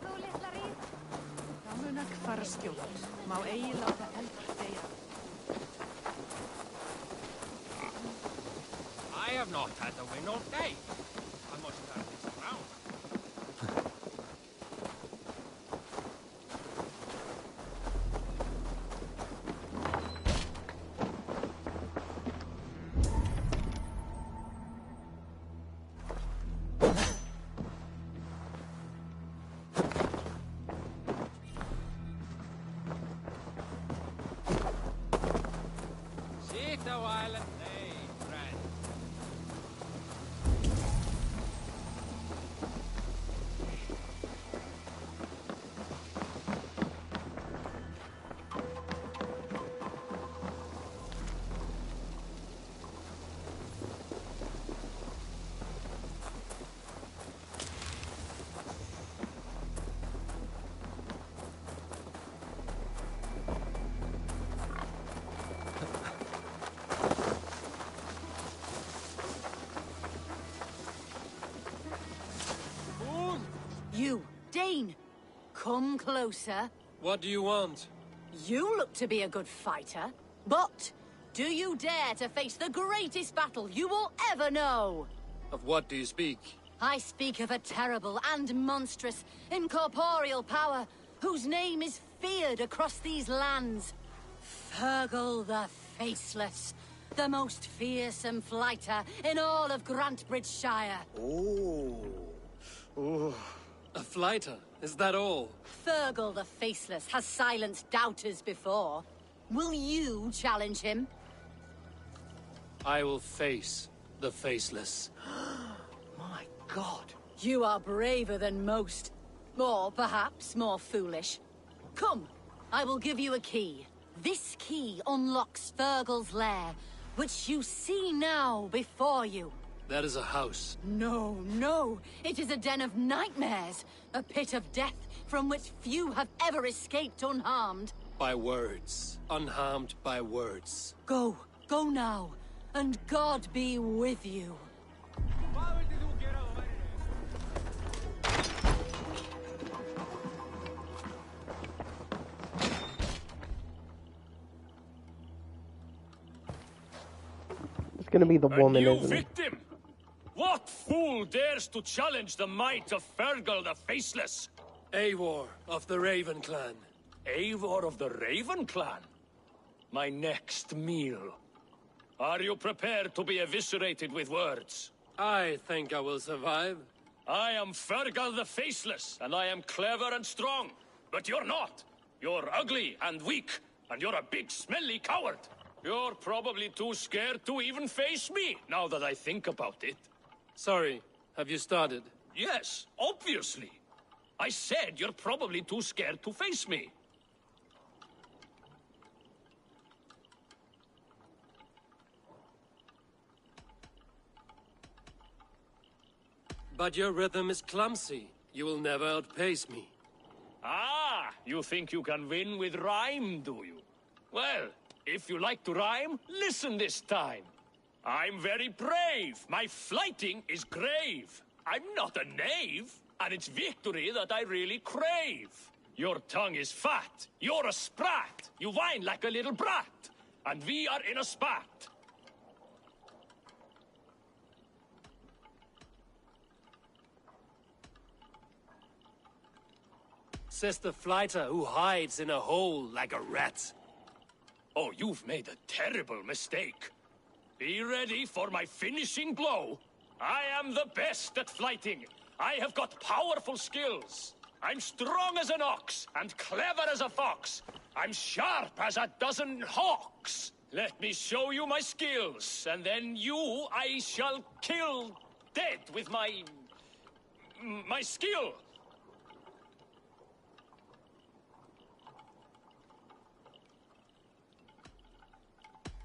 Þú litla ríð.
Það mun ekki fara skjótt. Má eigi láta eldur deyja.
I have not had the wind all day. I must have this round.
come closer?
What do you want?
You look to be a good fighter, but do you dare to face the greatest battle you will ever know?
Of what do you speak?
I speak of a terrible and monstrous incorporeal power whose name is feared across these lands. Fergal the Faceless, the most fearsome fighter in all of Grantbridgeshire.
Oh. A fighter? Is that all?
Fergal the Faceless has silenced doubters before. Will you challenge him?
I will face the Faceless.
My God. You are braver than most. Or perhaps more foolish. Come, I will give you a key. This key unlocks Fergal's lair, which you see now before you.
That is a house.
No, no. It is a den of nightmares. A pit of death from which few have ever escaped unharmed.
By words. Unharmed by words.
Go. Go now. And God be with you.
It's gonna be the woman,
A new
isn't it?
victim? What fool dares to challenge the might of Fergal the Faceless?
Eivor of the Raven Clan.
Eivor of the Raven Clan? My next meal. Are you prepared to be eviscerated with words?
I think I will survive.
I am Fergal the Faceless, and I am clever and strong. But you're not. You're ugly and weak, and you're a big, smelly coward. You're probably too scared to even face me, now that I think about it.
Sorry, have you started?
Yes, obviously. I said you're probably too scared to face me.
But your rhythm is clumsy. You will never outpace me.
Ah, you think you can win with rhyme, do you? Well, if you like to rhyme, listen this time. I'm very brave. My flighting is grave. I'm not a knave, and it's victory that I really crave. Your tongue is fat. You're a sprat. You whine like a little brat. And we are in a spat.
Says the fighter who hides in a hole like a rat.
Oh, you've made a terrible mistake. Be ready for my finishing blow. I am the best at flighting. I have got powerful skills. I'm strong as an ox and clever as a fox. I'm sharp as a dozen hawks. Let me show you my skills, and then you I shall kill dead with my skill.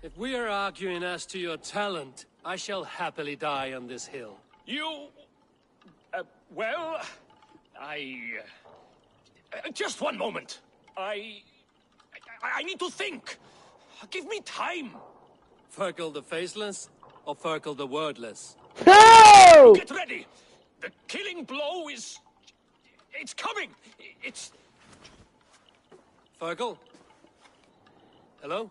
If we are arguing as to your talent, I shall happily die on this hill.
You... well... just one moment. I need to think. Give me time.
Fergal the Faceless or Fergal the Wordless?
No!
Get ready. The killing blow is... it's coming. It's...
Fergal? Hello?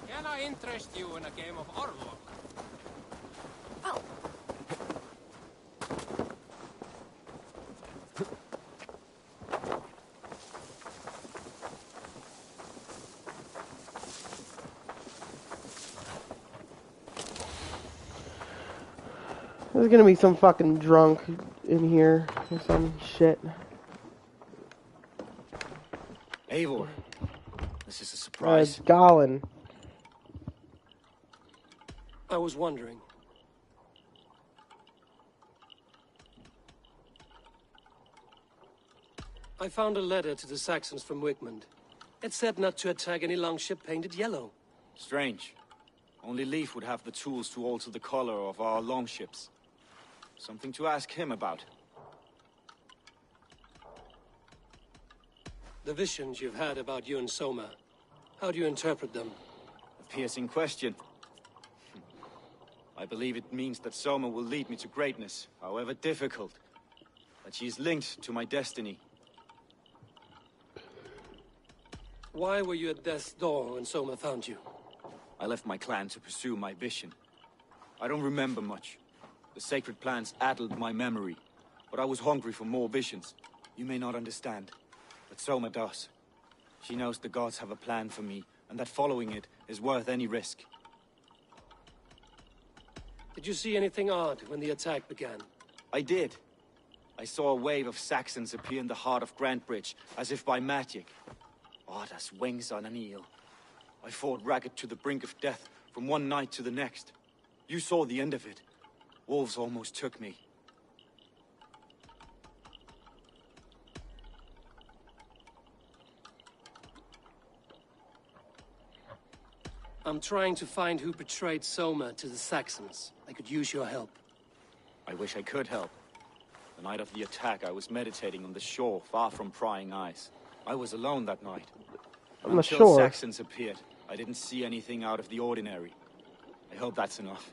Can I interest you in a game of Orlok?
There's gonna be some fucking drunk in here or some shit.
Eivor, this is a surprise.
Gollin.
I was wondering. I found a letter to the Saxons from Wigmund. It said not to attack any longship painted yellow.
Strange. Only Leif would have the tools to alter the color of our longships. Something to ask him about.
The visions you've had about you and Soma, how do you interpret them?
A piercing question. I believe it means that Soma will lead me to greatness, however difficult. That she is linked to my destiny.
Why were you at death's door when Soma found you?
I left my clan to pursue my vision. I don't remember much. The sacred plants addled my memory, but I was hungry for more visions. You may not understand, but Soma does. She knows the gods have a plan for me, and that following it is worth any risk.
Did you see anything odd when the attack began?
I did. I saw a wave of Saxons appear in the heart of Grantbridge, as if by magic. Odd as wings on an eel. I fought ragged to the brink of death, from one night to the next. You saw the end of it. Wolves almost took me.
I'm trying to find who betrayed Soma to the Saxons. I could use your help.
I wish I could help. The night of the attack, I was meditating on the shore, far from prying eyes. I was alone that night.
On the
Until
shore?
Saxons appeared, I didn't see anything out of the ordinary. I hope that's enough.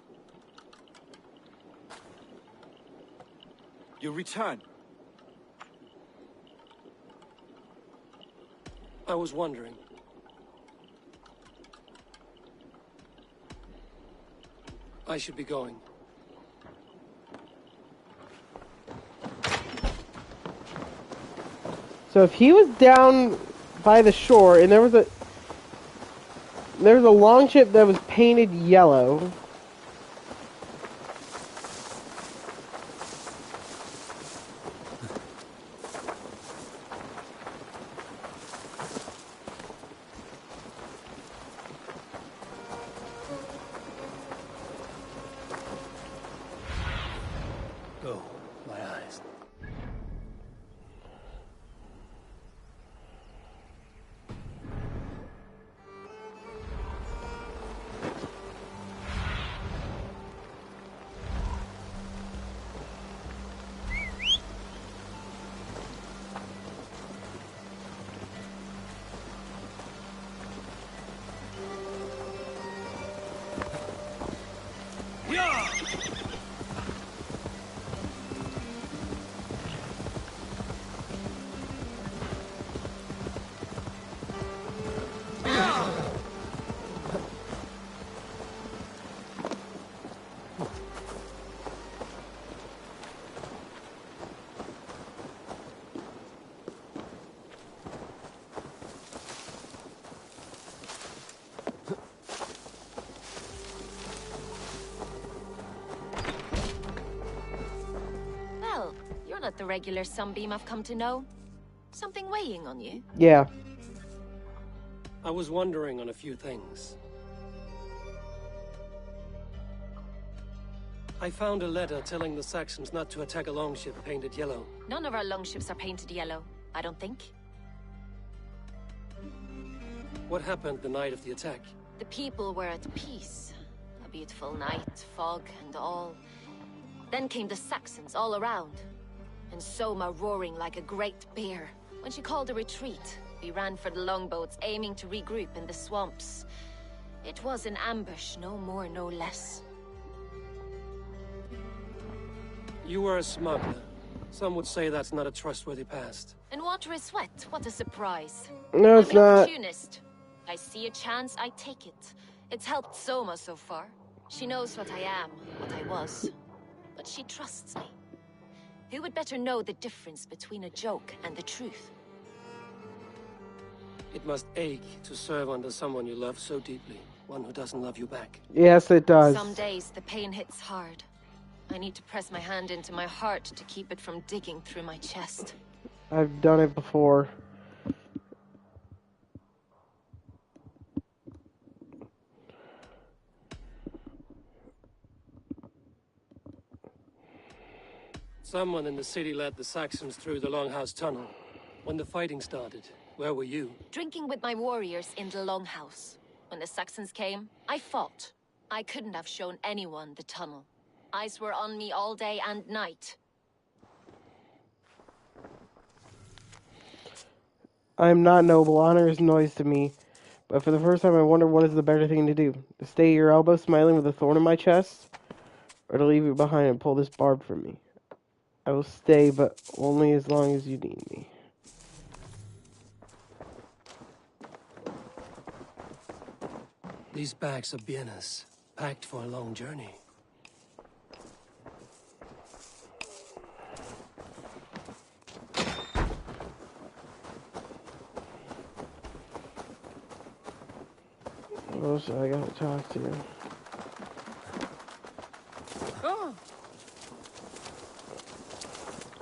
You return.
I was wondering. I should be going.
So if he was down by the shore and there was a longship that was painted yellow.
Go, my eyes.
Well, you're not the regular sunbeam I've come to know. Something weighing on you?
Yeah.
I was wondering on a few things. I found a letter telling the Saxons not to attack a longship painted yellow.
None of our longships are painted yellow, I don't think.
What happened the night of the attack?
The people were at peace. A beautiful night, fog and all. Then came the Saxons all around. And Soma roaring like a great bear. When she called a retreat, we ran for the longboats, aiming to regroup in the swamps. It was an ambush, no more, no less.
You were a smuggler. Some would say that's not a trustworthy past.
And water is wet, what a surprise.
No, it's
I'm an
not.
opportunist. I see a chance, I take it. It's helped Soma so far. She knows what I am, what I was. But she trusts me. Who would better know the difference between a joke and the truth?
It must ache to serve under someone you love so deeply. One who doesn't love you back.
Yes, it does.
Some days the pain hits hard. I need to press my hand into my heart to keep it from digging through my chest.
I've done it before.
Someone in the city led the Saxons through the Longhouse Tunnel. When the fighting started, where were you?
Drinking with my warriors in the Longhouse. When the Saxons came, I fought. I couldn't have shown anyone the tunnel. Eyes were on me all day and night.
I am not noble. Honor is noise to me. But for the first time, I wonder what is the better thing to do. To stay at your elbow smiling with a thorn in my chest? Or to leave you behind and pull this barb from me? I will stay, but only as long as you need me.
These bags are bienes, packed for a long journey.
Oh, so I gotta talk to you.
Oh,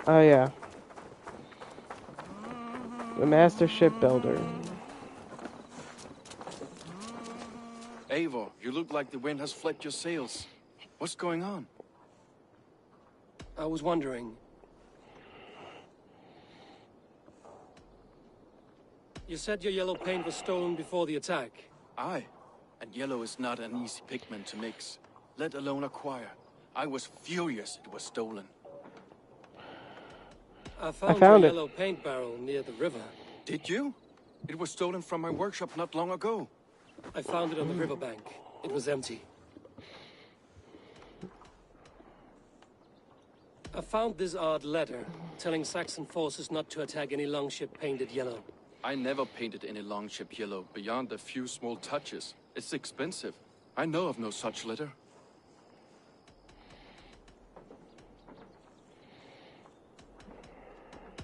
Oh, yeah. The master shipbuilder.
Eivor, you look like the wind has flecked your sails. What's going on?
I was wondering... You said your yellow paint was stolen before the attack.
Aye. And yellow is not an easy pigment to mix, let alone acquire. I was furious it was stolen.
I found
your
a
it.
yellow paint barrel near the river.
Did you? It was stolen from my workshop not long ago.
I found it on the riverbank. It was empty. I found this odd letter, telling Saxon forces not to attack any longship painted yellow.
I never painted any longship yellow beyond a few small touches. It's expensive. I know of no such letter.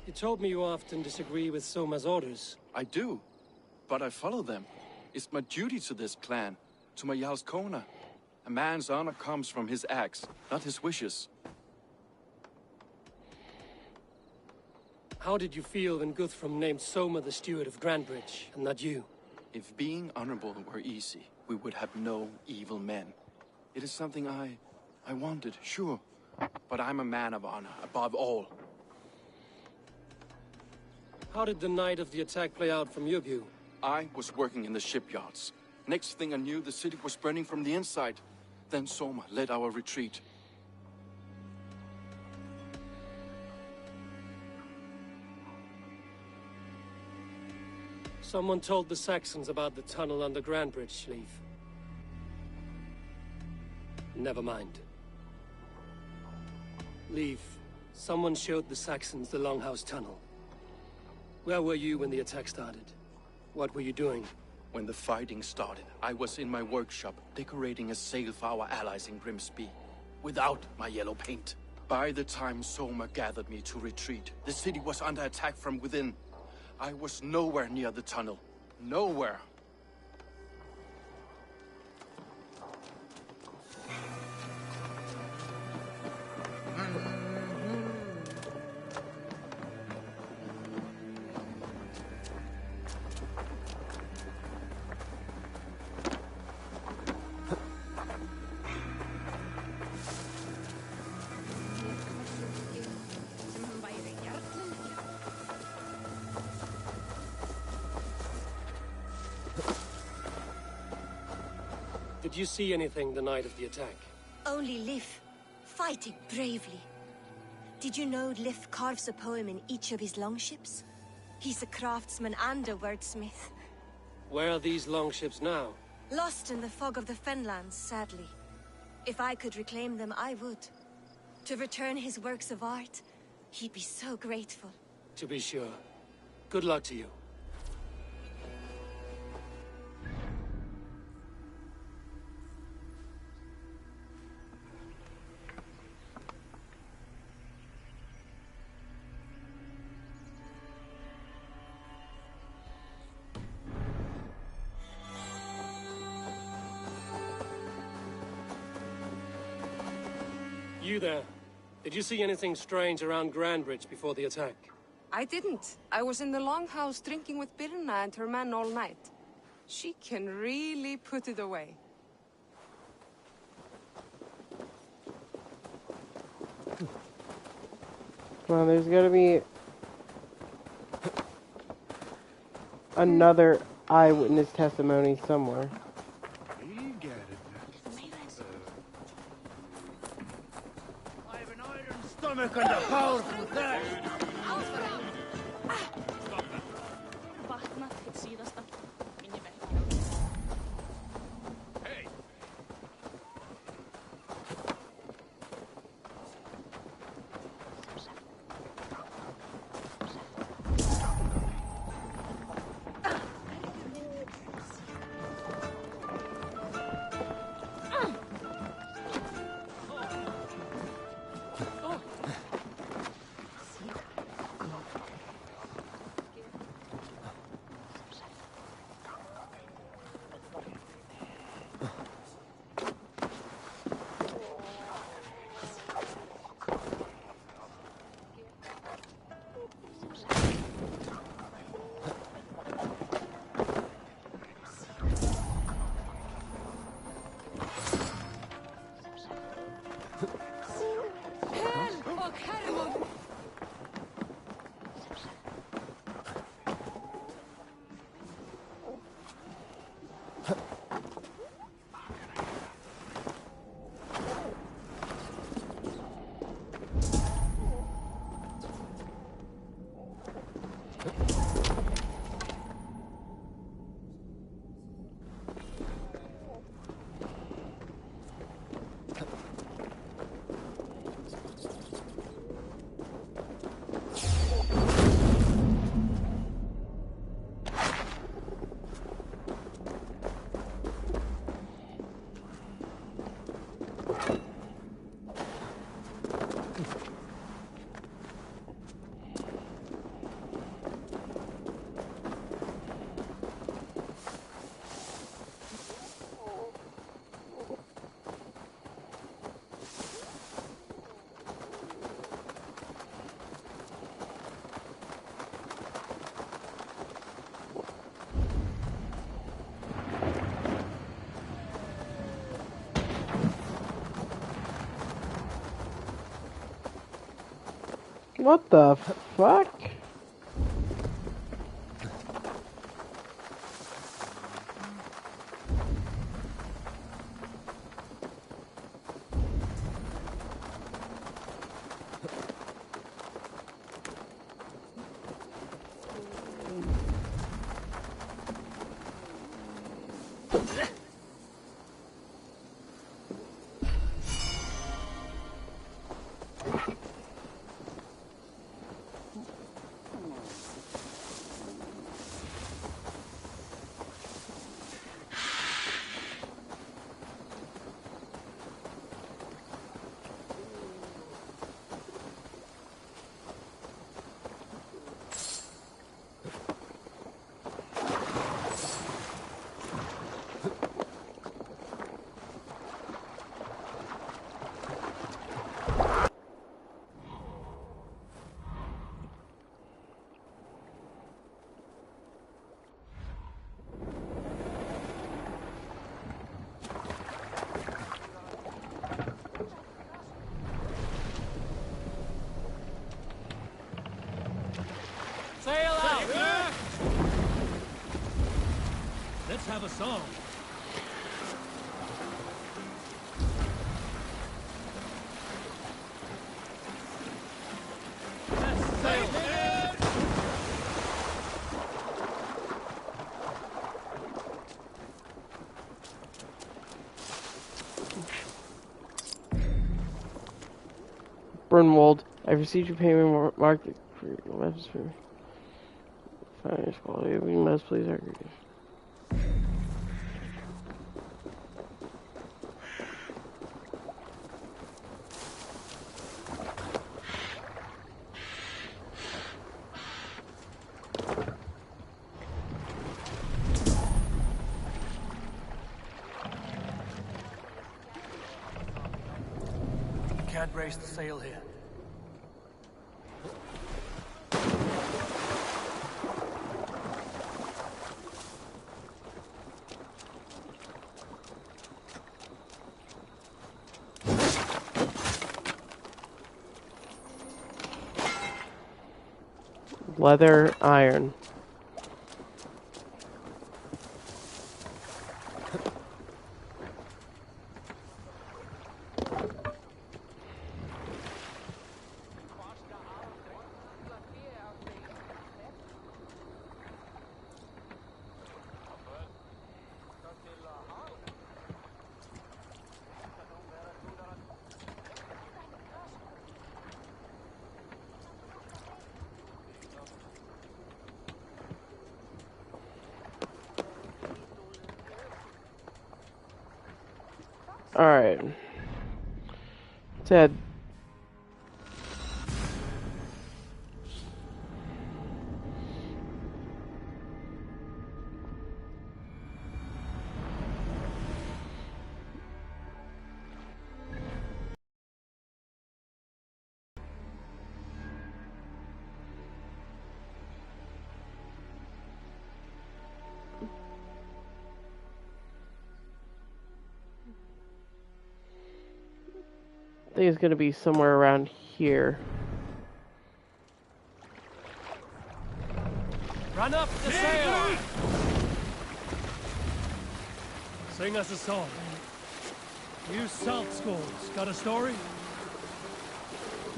You told me you often disagree with Soma's orders.
I do, but I follow them. It's my duty to this clan, to my Jarl's Kona. A man's honor comes from his acts, not his wishes.
How did you feel when Guthrum named Soma the steward of Grandbridge, and not you?
If being honorable were easy, we would have no evil men. It is something I wanted, sure. But I'm a man of honor, above all.
How did the night of the attack play out from your view?
I was working in the shipyards. Next thing I knew, the city was burning from the inside. Then Soma led our retreat.
Someone told the Saxons about the tunnel under Grandbridge, Leif. Never mind. Leif, someone showed the Saxons the Longhouse tunnel. Where were you when the attack started? What were you doing?
When the fighting started, I was in my workshop, decorating a sail for our allies in Grimsby, without my yellow paint. By the time Soma gathered me to retreat, the city was under attack from within. I was nowhere near the tunnel. Nowhere.
Did you see anything the night of the attack?
Only Lif, fighting bravely. Did you know Lif carves a poem in each of his longships? He's a craftsman and a wordsmith.
Where are these longships now?
Lost in the fog of the Fenlands, sadly. If I could reclaim them, I would. To return his works of art, he'd be so grateful.
To be sure. Good luck to you. You there. Did you see anything strange around Grandbridge before the attack?
I didn't. I was in the Longhouse drinking with Birna and her men all night. She can really put it away.
Come on, there's gotta be... another eyewitness testimony somewhere.
I have an iron stomach and a powerful thirst.
What the fuck?
Sail out! Let's have a song. Let's sail!
Brunwald, I've received your payment marked for your weapons for finest quality. We must please our greetings.
Can't raise the sail here.
Leather iron. Alright. Ted. I think it's going to be somewhere around here.
Run up the sail! Sing us a song. You salt skulls, got a story?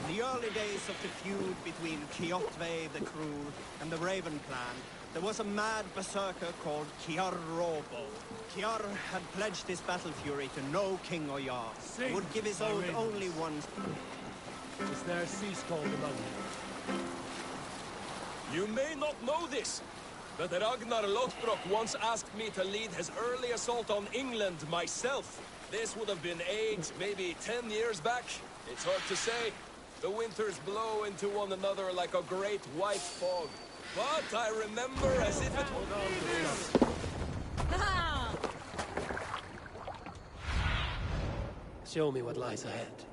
In the early days of the feud between Kjotve the Cruel and the Raven clan, there was a mad berserker called Kiar Robo. Kiar had pledged his battle fury to no king or jarl. Would give his oath only once.
Is there a sea scold among you?
You may not know this, but Ragnar Lothbrok once asked me to lead his early assault on England myself. This would have been 8, maybe 10 years back. It's hard to say. The winters blow into one another like a great white fog. But I remember as if it was...
Show me what lies ahead.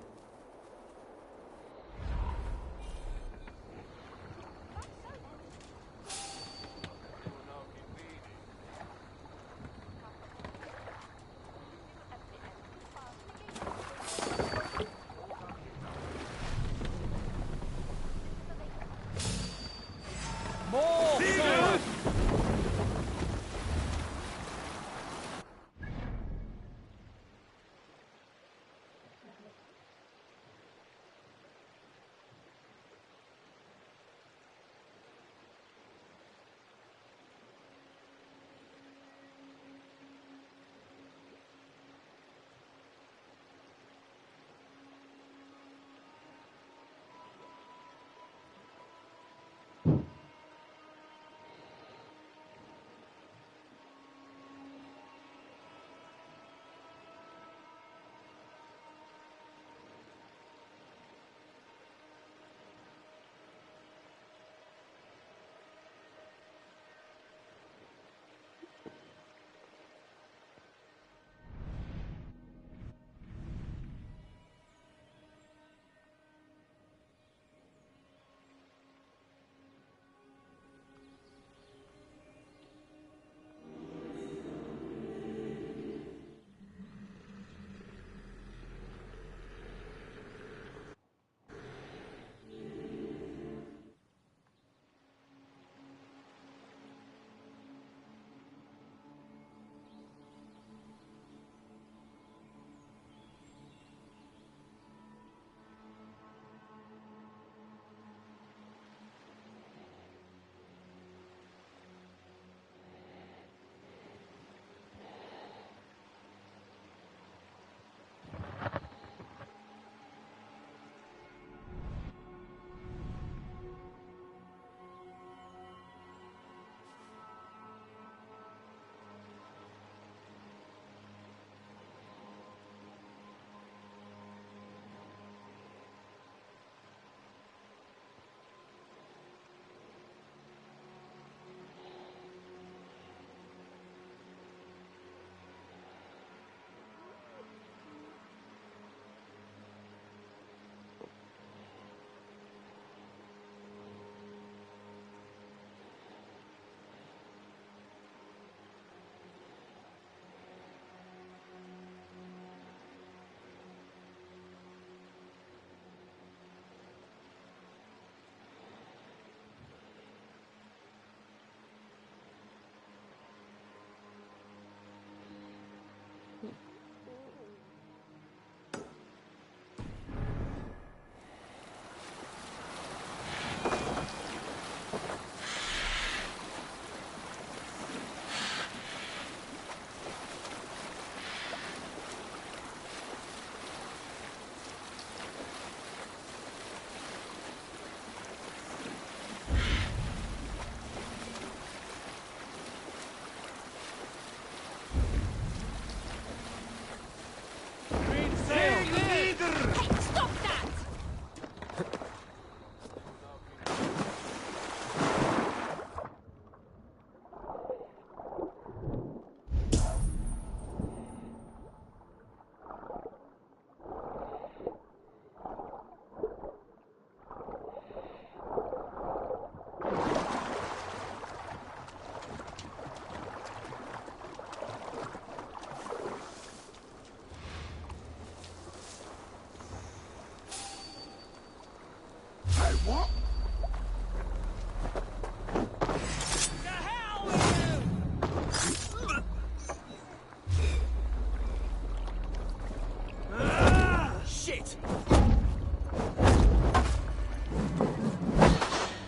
Shit!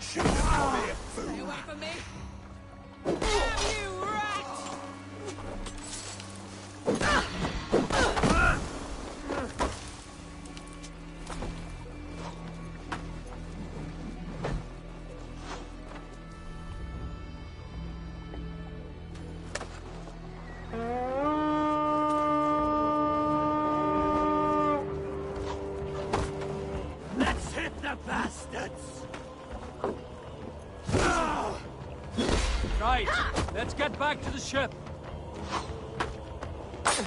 Shit!
Stay away from me! You rat!
Let's hit the bastards!
Right, let's get back to the ship.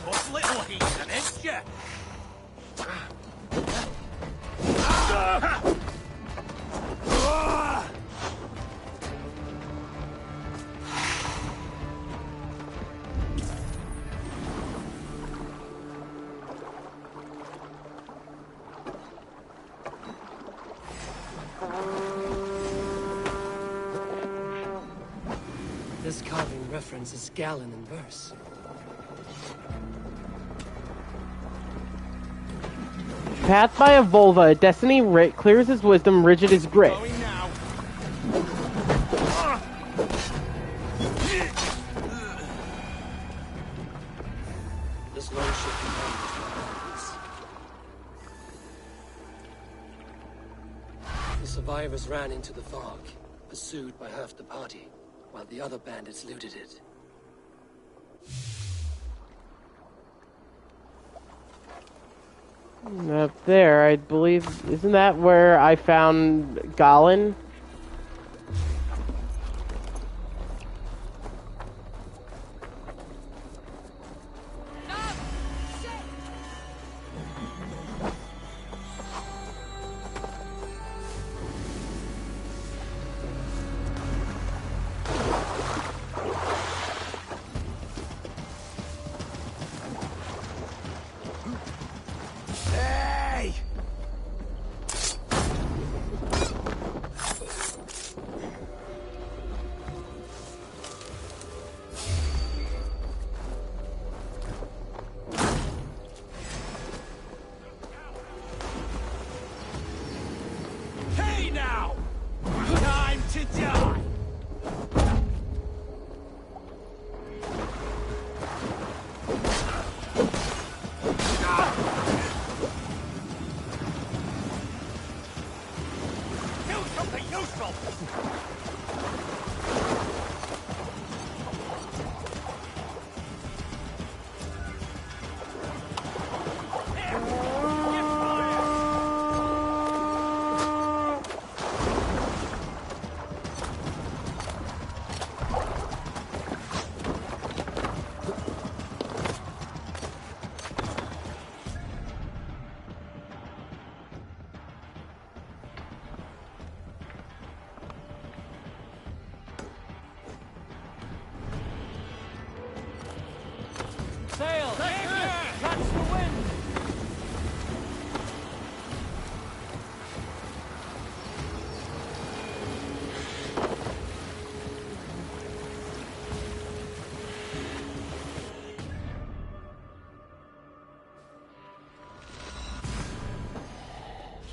What little heathen is ya?
This carving references Galen in verse.
Path by a vulva, a destiny clear as his wisdom, rigid as grit.
This lordship becomes the survivors ran into the fog, pursued by half the party, while the other bandits looted it.
Up there, I believe, isn't that where I found Galen?
Hey!
Hey now! Time to die! Do something useful!
Sail! Catch the wind!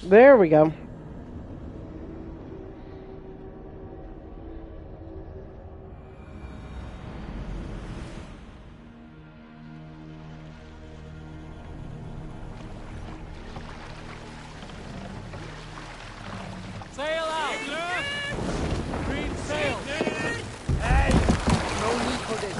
There we go.
Sail out! Green sail!
Hey! No need for this.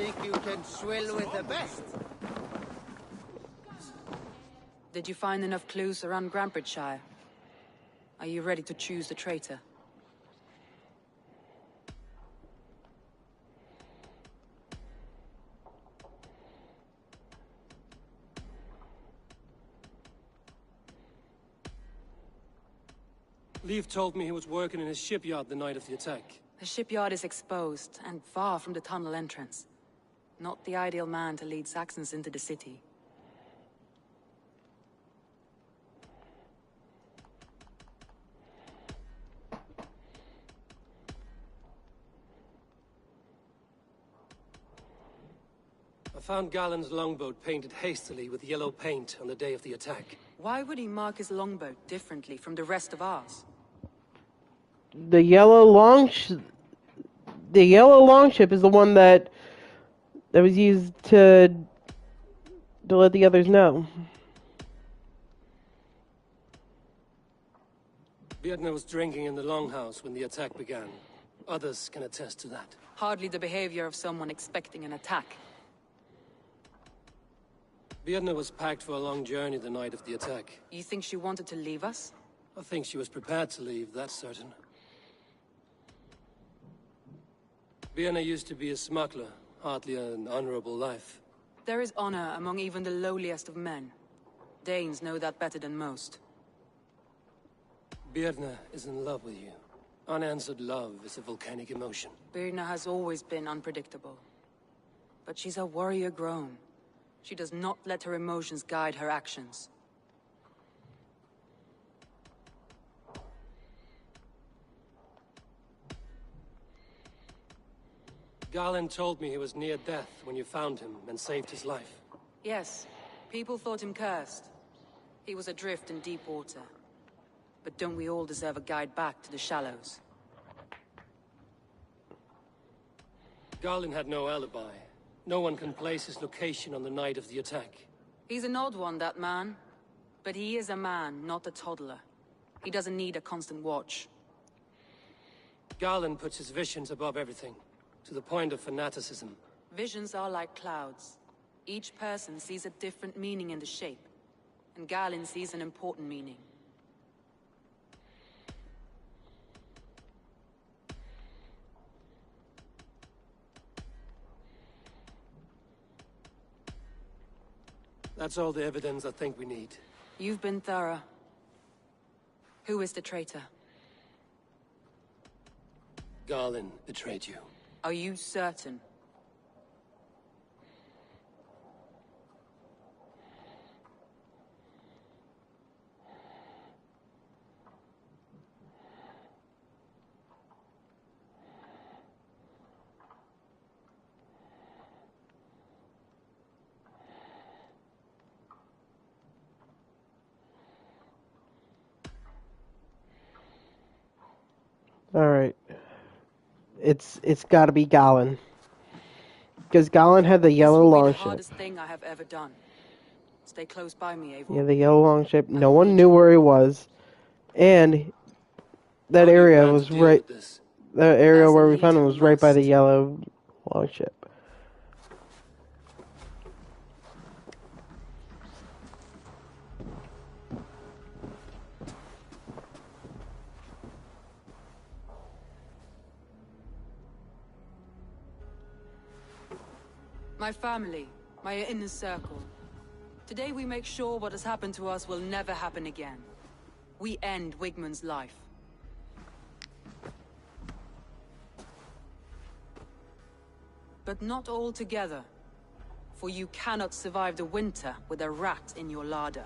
think you can swill with the best?
Did you find enough clues around Grantbridgeshire? Are you ready to choose the traitor?
Leif told me he was working in his shipyard the night of the attack.
The shipyard is exposed and far from the tunnel entrance. Not the ideal man to lead Saxons into the city.
I found Galen's longboat painted hastily with yellow paint on the day of the attack.
Why would he mark his longboat differently from the rest of ours?
The yellow longship is the one that was used to let the others know.
Björn was drinking in the longhouse when the attack began. Others can attest to that.
Hardly the behavior of someone expecting an attack.
Björn was packed for a long journey the night of the attack.
You think she wanted to leave us?
I think she was prepared to leave, that's certain. Björn used to be a smuggler, hardly an honorable life.
There is honor among even the lowliest of men. Danes know that better than most.
Björn is in love with you. Unanswered love is a volcanic emotion.
Birna has always been unpredictable. But she's a warrior grown. She does not let her emotions guide her actions.
Galen told me he was near death when you found him and saved his life.
Yes, people thought him cursed. He was adrift in deep water. But don't we all deserve a guide back to the shallows?
Galen had no alibi. No one can place his location on the night of the attack.
He's an odd one, that man. But he is a man, not a toddler. He doesn't need a constant watch.
Galen puts his visions above everything, to the point of fanaticism.
Visions are like clouds. Each person sees a different meaning in the shape. And Galen sees an important meaning.
That's all the evidence I think we need.
You've been thorough. Who is the traitor?
Galen betrayed you.
Are you certain?
Alright. It's got to be Galen. Because Galen had the yellow longship.
The hardest thing I have ever done. Stay close by me, Eivor.
Yeah, the yellow longship. No one knew where he was. And that area was right... The area where we found him was right by the yellow longship.
My family, my inner circle. Today we make sure what has happened to us will never happen again. We end Wigmund's life. But not all together. For you cannot survive the winter with a rat in your larder.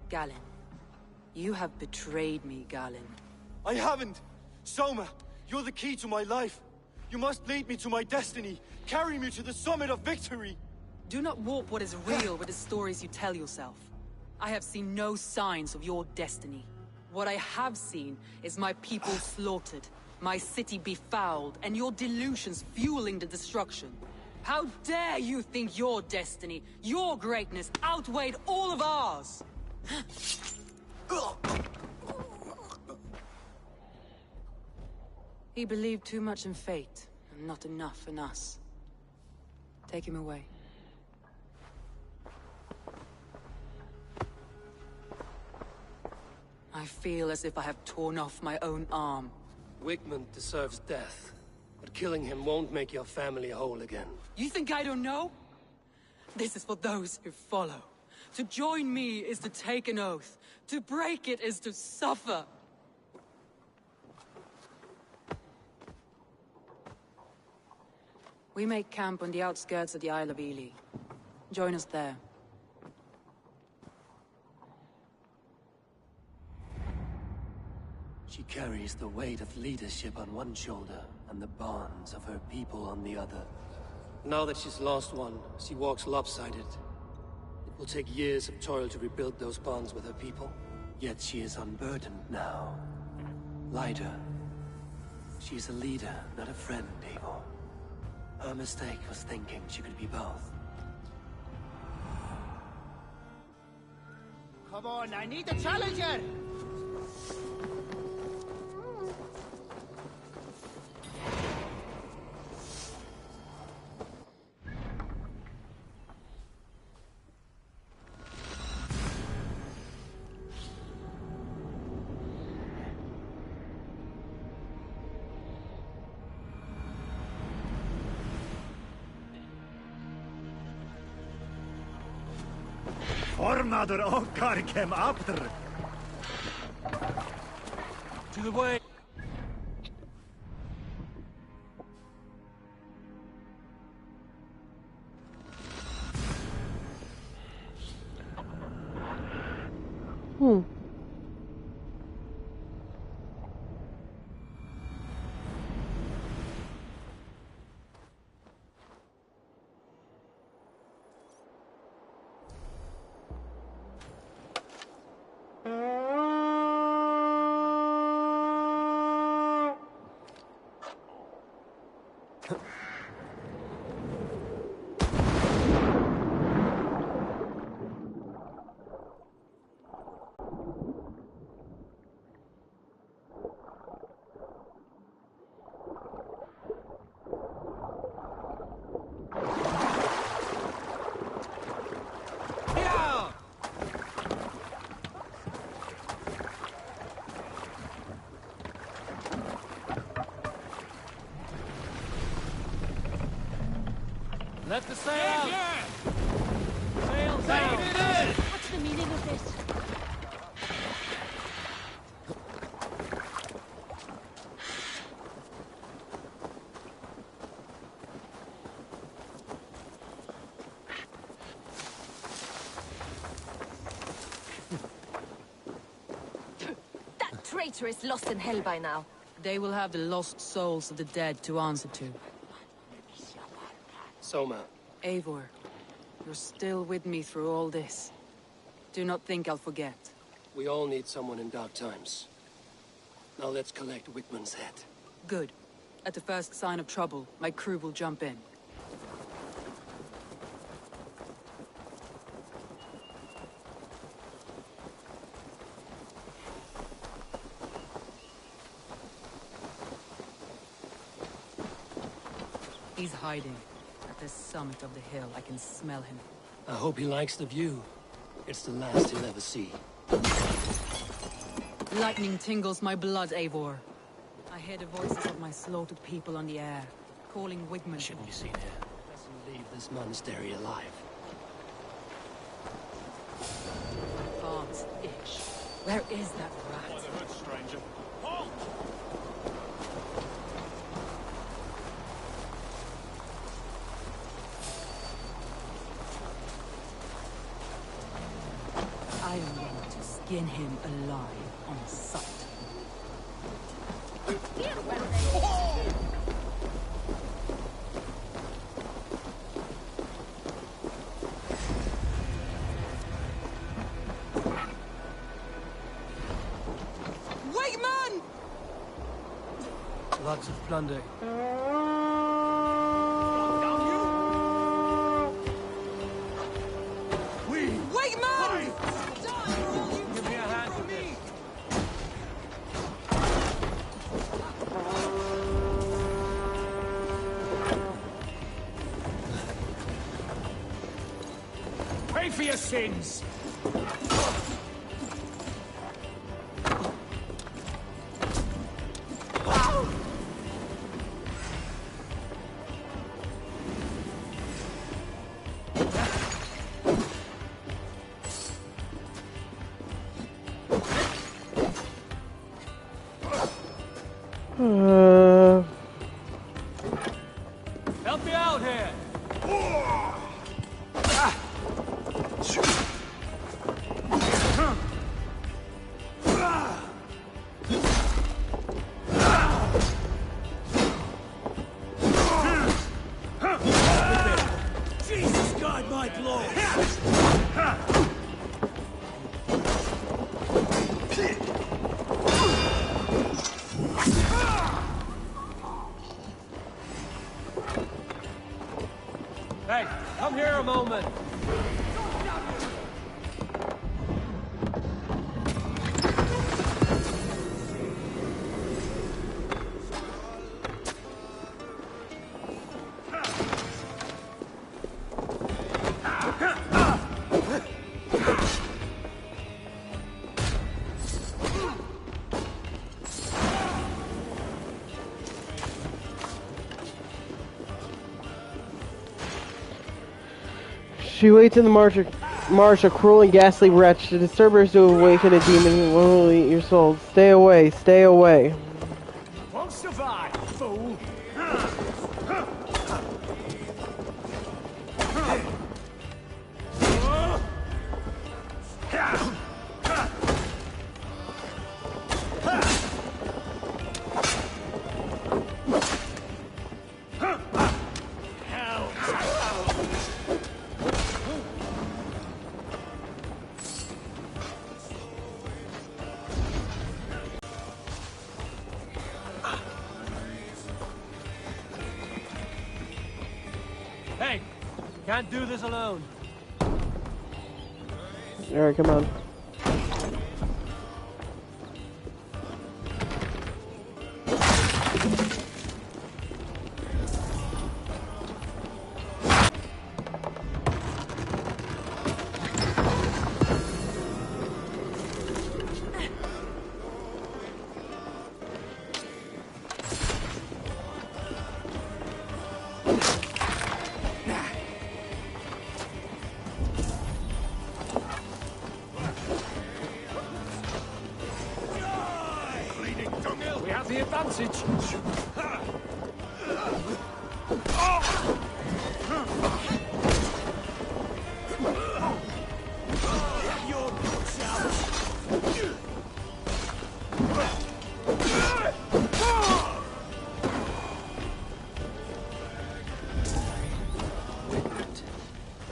Galen. You have betrayed me, Galen.
I haven't! Soma, you're the key to my life. You must lead me to my destiny. Carry me to the summit of victory.
Do not warp what is real with the stories you tell yourself. I have seen no signs of your destiny. What I have seen is my people slaughtered, my city befouled, and your delusions fueling the destruction. How dare you think your destiny, your greatness, outweighed all of ours? He believed too much in fate, and not enough in us. Take him away. I feel as if I have torn off my own arm.
Wigmund deserves death, but killing him won't make your family whole again.
You think I don't know? This is for those who follow. To join me is to take an oath. To break it is to suffer. We make camp on the outskirts of the Isle of Ely. Join us there.
She carries the weight of leadership on one shoulder and the bonds of her people on the other. Now that she's lost one, she walks lopsided. It will take years of toil to rebuild those bonds with her people. Yet she is unburdened now. Lighter. She's a leader, not a friend, Eivor. Her mistake was thinking she could be both.
Come on, I need a challenger!
Formaður okkar kem aftur. To the way. Let the sail out! Sail down!
What's the meaning of this?
That traitor is lost in hell by now.
They will have the lost souls of the dead to answer to.
Soma.
Eivor, you're still with me through all this. Do not think I'll forget.
We all need someone in dark times. Now let's collect Wigmund's head.
Good. At the first sign of trouble, my crew will jump in. He's hiding. At the summit of the hill, I can smell him.
I hope he likes the view. It's the last he'll ever see.
Lightning tingles my blood, Eivor. I hear the voices of my slaughtered people on the air, calling Wigmund.
Shouldn't be seen here. Let's leave this monastery alive.
My arms itch. Where is that rat?
By the hood, stranger. Halt!
I am going to skin him alive on sight.
Wigmund!
Lots of plunder.
Wigmund!
Give me a hand with this.
your sins.
Help me out here!
Jesus, guide my blow.
Hey, come here a moment.
She waits in the marsh, a cruel and ghastly wretch. The disturbers to awaken a demon who will eat your soul. Stay away, stay away.
Won't survive, fool.
Hey, can't do this alone.
Alright, come on.
We have the advantage.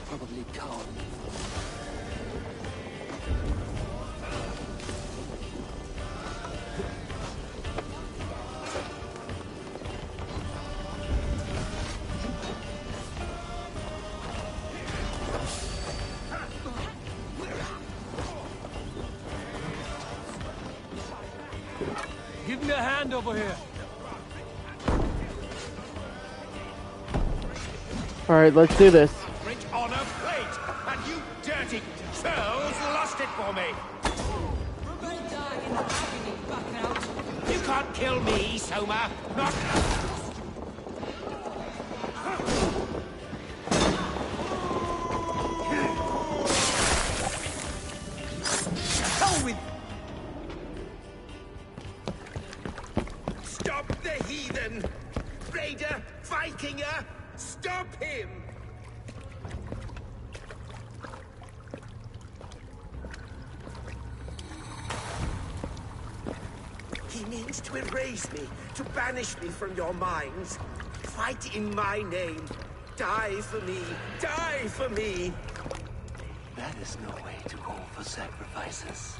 Probably calm.
Give me a hand over here.
Alright, let's do this.
Rich honor plate, and you dirty churls lost it for me. You can't kill me, Soma. Not. Hell with. Stop the heathen! Raider! Vikinger! Stop him! He means to erase me, to banish me from your minds. Fight in my name. Die for me. Die for me.
That is no way to offer sacrifices.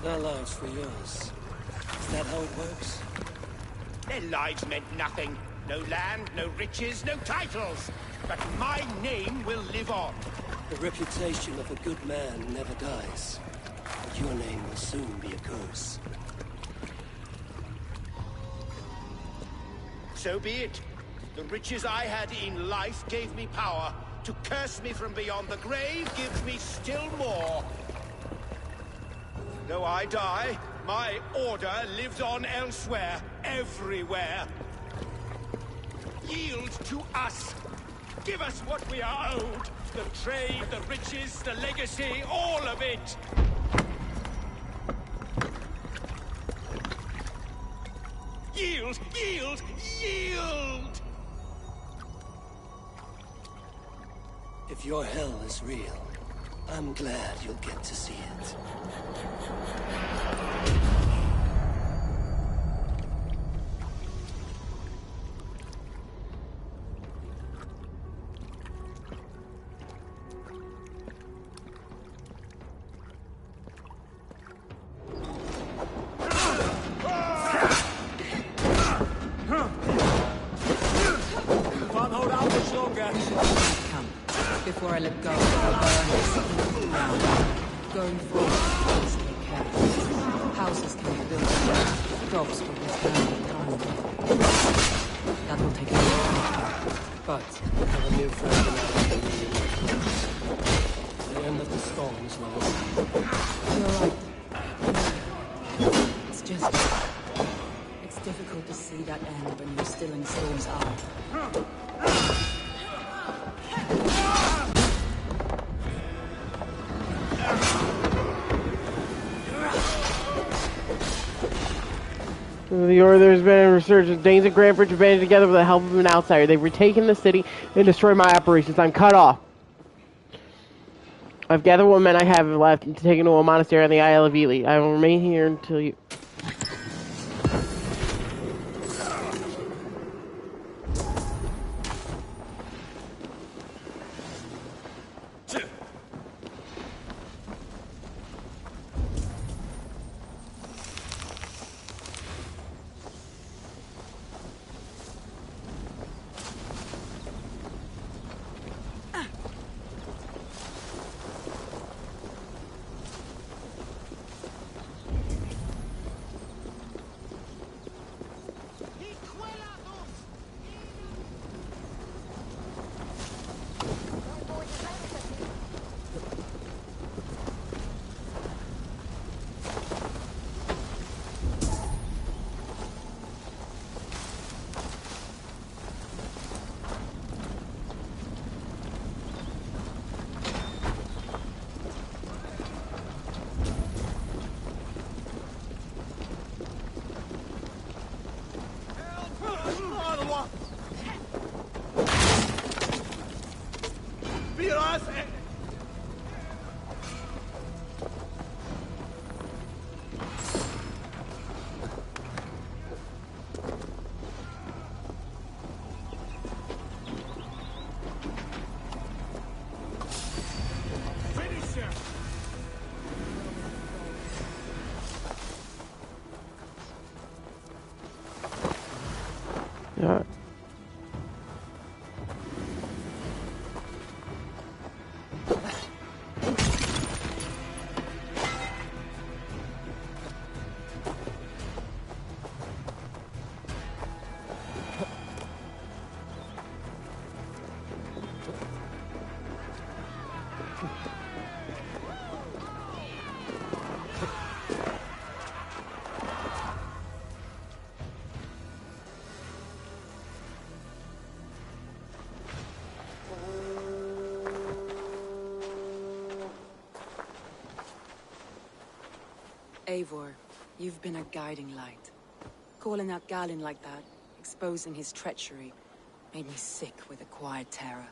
Their lives for yours. Is that how it works?
Their lives meant nothing. No land, no riches, no titles. But my name will live on.
The reputation of a good man never dies. But your name will soon be a curse.
So be it. The riches I had in life gave me power. To curse me from beyond the grave gives me still more. Though I die, my order lives on elsewhere, everywhere. Yield to us. Give us what we are owed. The trade, the riches, the legacy, all of it. Yield! Yield! Yield!
If your hell is real, I'm glad you'll get to see it.
Can't hold out much longer.
Before I let go, I'll burn this ground. Going forward, let's take care. Houses can be built here. Jobs will be found in time. That will take a long time.
But I have a new friend in our community. The end of the storm is now.
You're right. It's just... It's difficult to see that end when you're still in the storm's eye.
The order has been a resurgence. Danes and Grandbridge have banded together with the help of an outsider. They've retaken the city and destroyed my operations. I'm cut off. I've gathered what men I have left and taken to a monastery on the Isle of Ely. I will remain here until you...
Eivor, you've been a guiding light. Calling out Galin like that, exposing his treachery, made me sick with a quiet terror.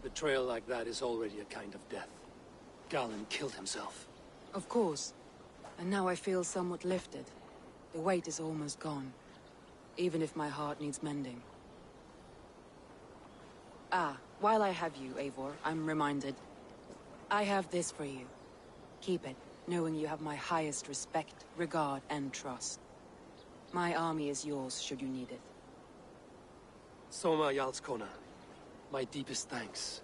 Betrayal like that is already a kind of death. Galin killed himself.
Of course. And now I feel somewhat lifted. The weight is almost gone. Even if my heart needs mending. Ah, while I have you, Eivor, I'm reminded. I have this for you. Keep it, knowing you have my highest respect, regard, and trust. My army is yours, should you need it.
Soma Jarlskona. My deepest thanks.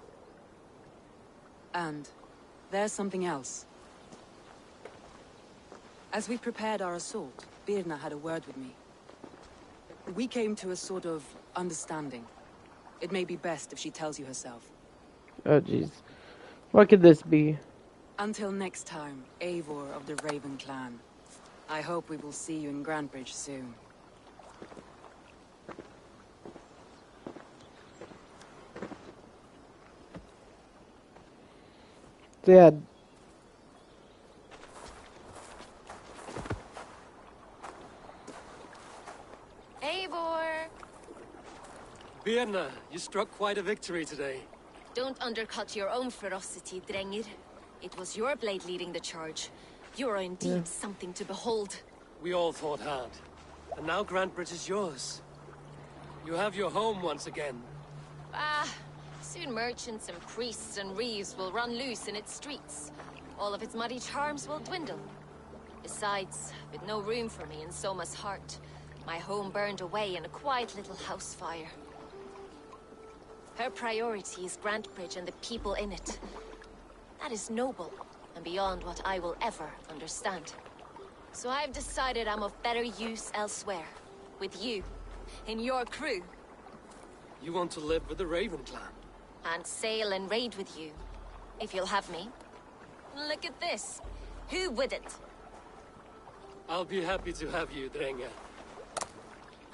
And there's something else. As we prepared our assault, Birna had a word with me. We came to a sort of understanding. It may be best if she tells you herself.
Oh, jeez. What could this be?
Until next time, Eivor of the Raven clan. I hope we will see you in Grantebridge soon.
Dad.
Eivor!
Birna, you struck quite a victory today.
Don't undercut your own ferocity, Drengir. It was your blade leading the charge. You are indeed something to behold.
We all fought hard. And now Grantebridge is yours. You have your home once again.
Soon merchants and priests and reeves will run loose in its streets. All of its muddy charms will dwindle. Besides, with no room for me in Soma's heart, my home burned away in a quiet little house fire. Her priority is Grantebridge and the people in it. That is noble, and beyond what I will ever understand. So I've decided I'm of better use elsewhere. With you, in your crew.
You want to live with the Raven clan?
And sail and raid with you, if you'll have me. Look at this. Who wouldn't?
I'll be happy to have you, Drengr.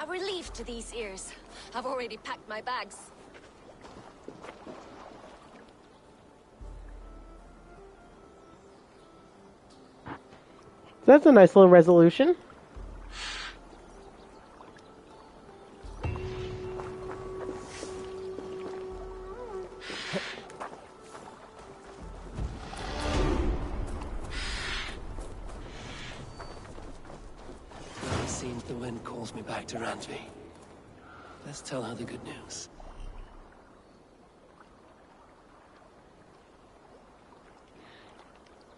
A relief to these ears. I've already packed my bags.
That's a nice little resolution.
It seems the wind calls me back to Randvi. Let's tell her the good news.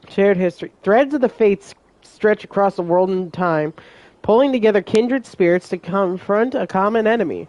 Shared history. Threads of the fates stretch across the world and time, pulling together kindred spirits to confront a common enemy.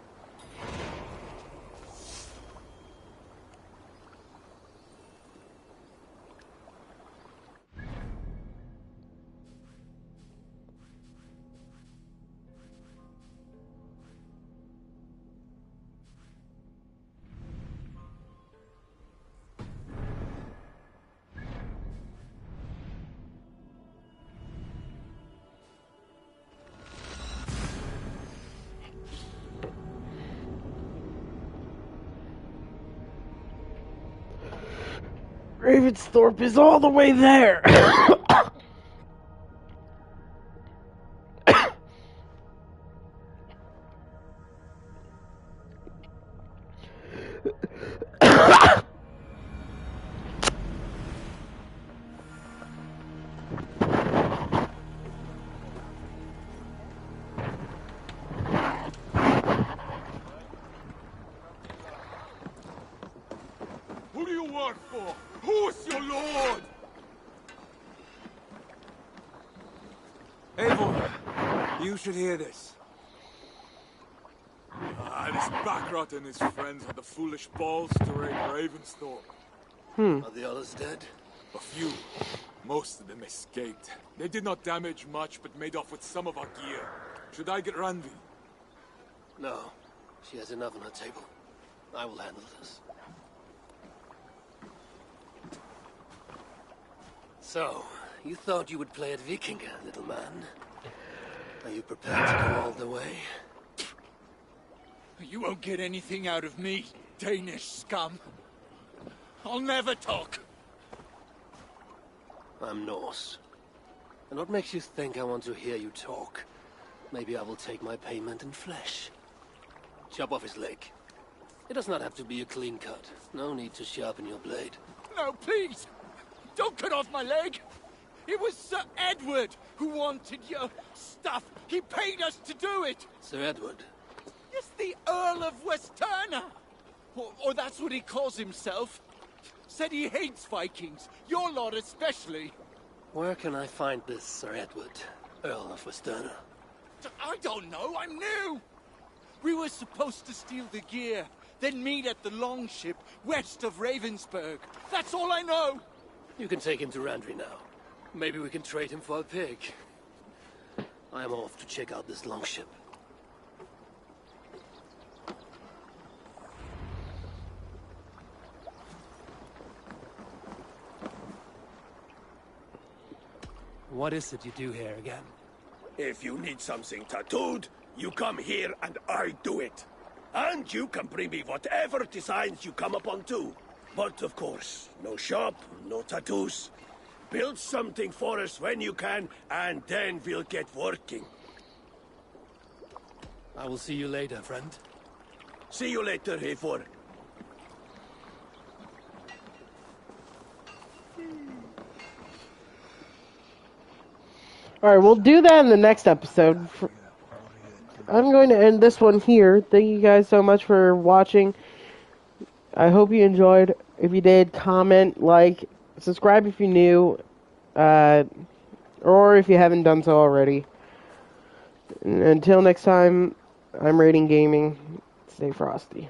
Ravensthorpe is all the way there.
Who do you work for? Who's your lord?
Eivor, you should hear this.
This Backrot and his friends had the foolish balls to raid Ravensthorpe.
Are the others dead?
A few. Most of them escaped. They did not damage much, but made off with some of our gear. Should I get Randvi?
No. She has enough on her table. I will handle this. So, you thought you would play at Vikinga, little man? Are you prepared to go all the way?
You won't get anything out of me, Danish scum. I'll never talk.
I'm Norse. And what makes you think I want to hear you talk? Maybe I will take my payment in flesh. Chop off his leg. It does not have to be a clean cut. No need to sharpen your blade.
No, please! Don't cut off my leg! It was Sir Edward who wanted your stuff. He paid us to do it!
Sir Edward?
Yes, the Earl of Westerna! Or that's what he calls himself. Said he hates Vikings, your lot especially.
Where can I find this Sir Edward, Earl of Westerna?
I don't know, I'm new! We were supposed to steal the gear, then meet at the longship west of Ravensburg. That's all I know!
You can take him to Randvi now. Maybe we can trade him for a pig.
I'm off to check out this longship.
What is it you do here again?
If you need something tattooed, you come here and I do it. And you can bring me whatever designs you come upon too. But of course, no shop, no tattoos. Build something for us when you can, and then we'll get working.
I will see you later, friend.
See you later, Eivor.
Alright, we'll do that in the next episode. I'm going to end this one here. Thank you guys so much for watching. I hope you enjoyed. If you did, comment, like, subscribe if you're new, or if you haven't done so already. And until next time, I'm Rating Gaming. Stay frosty.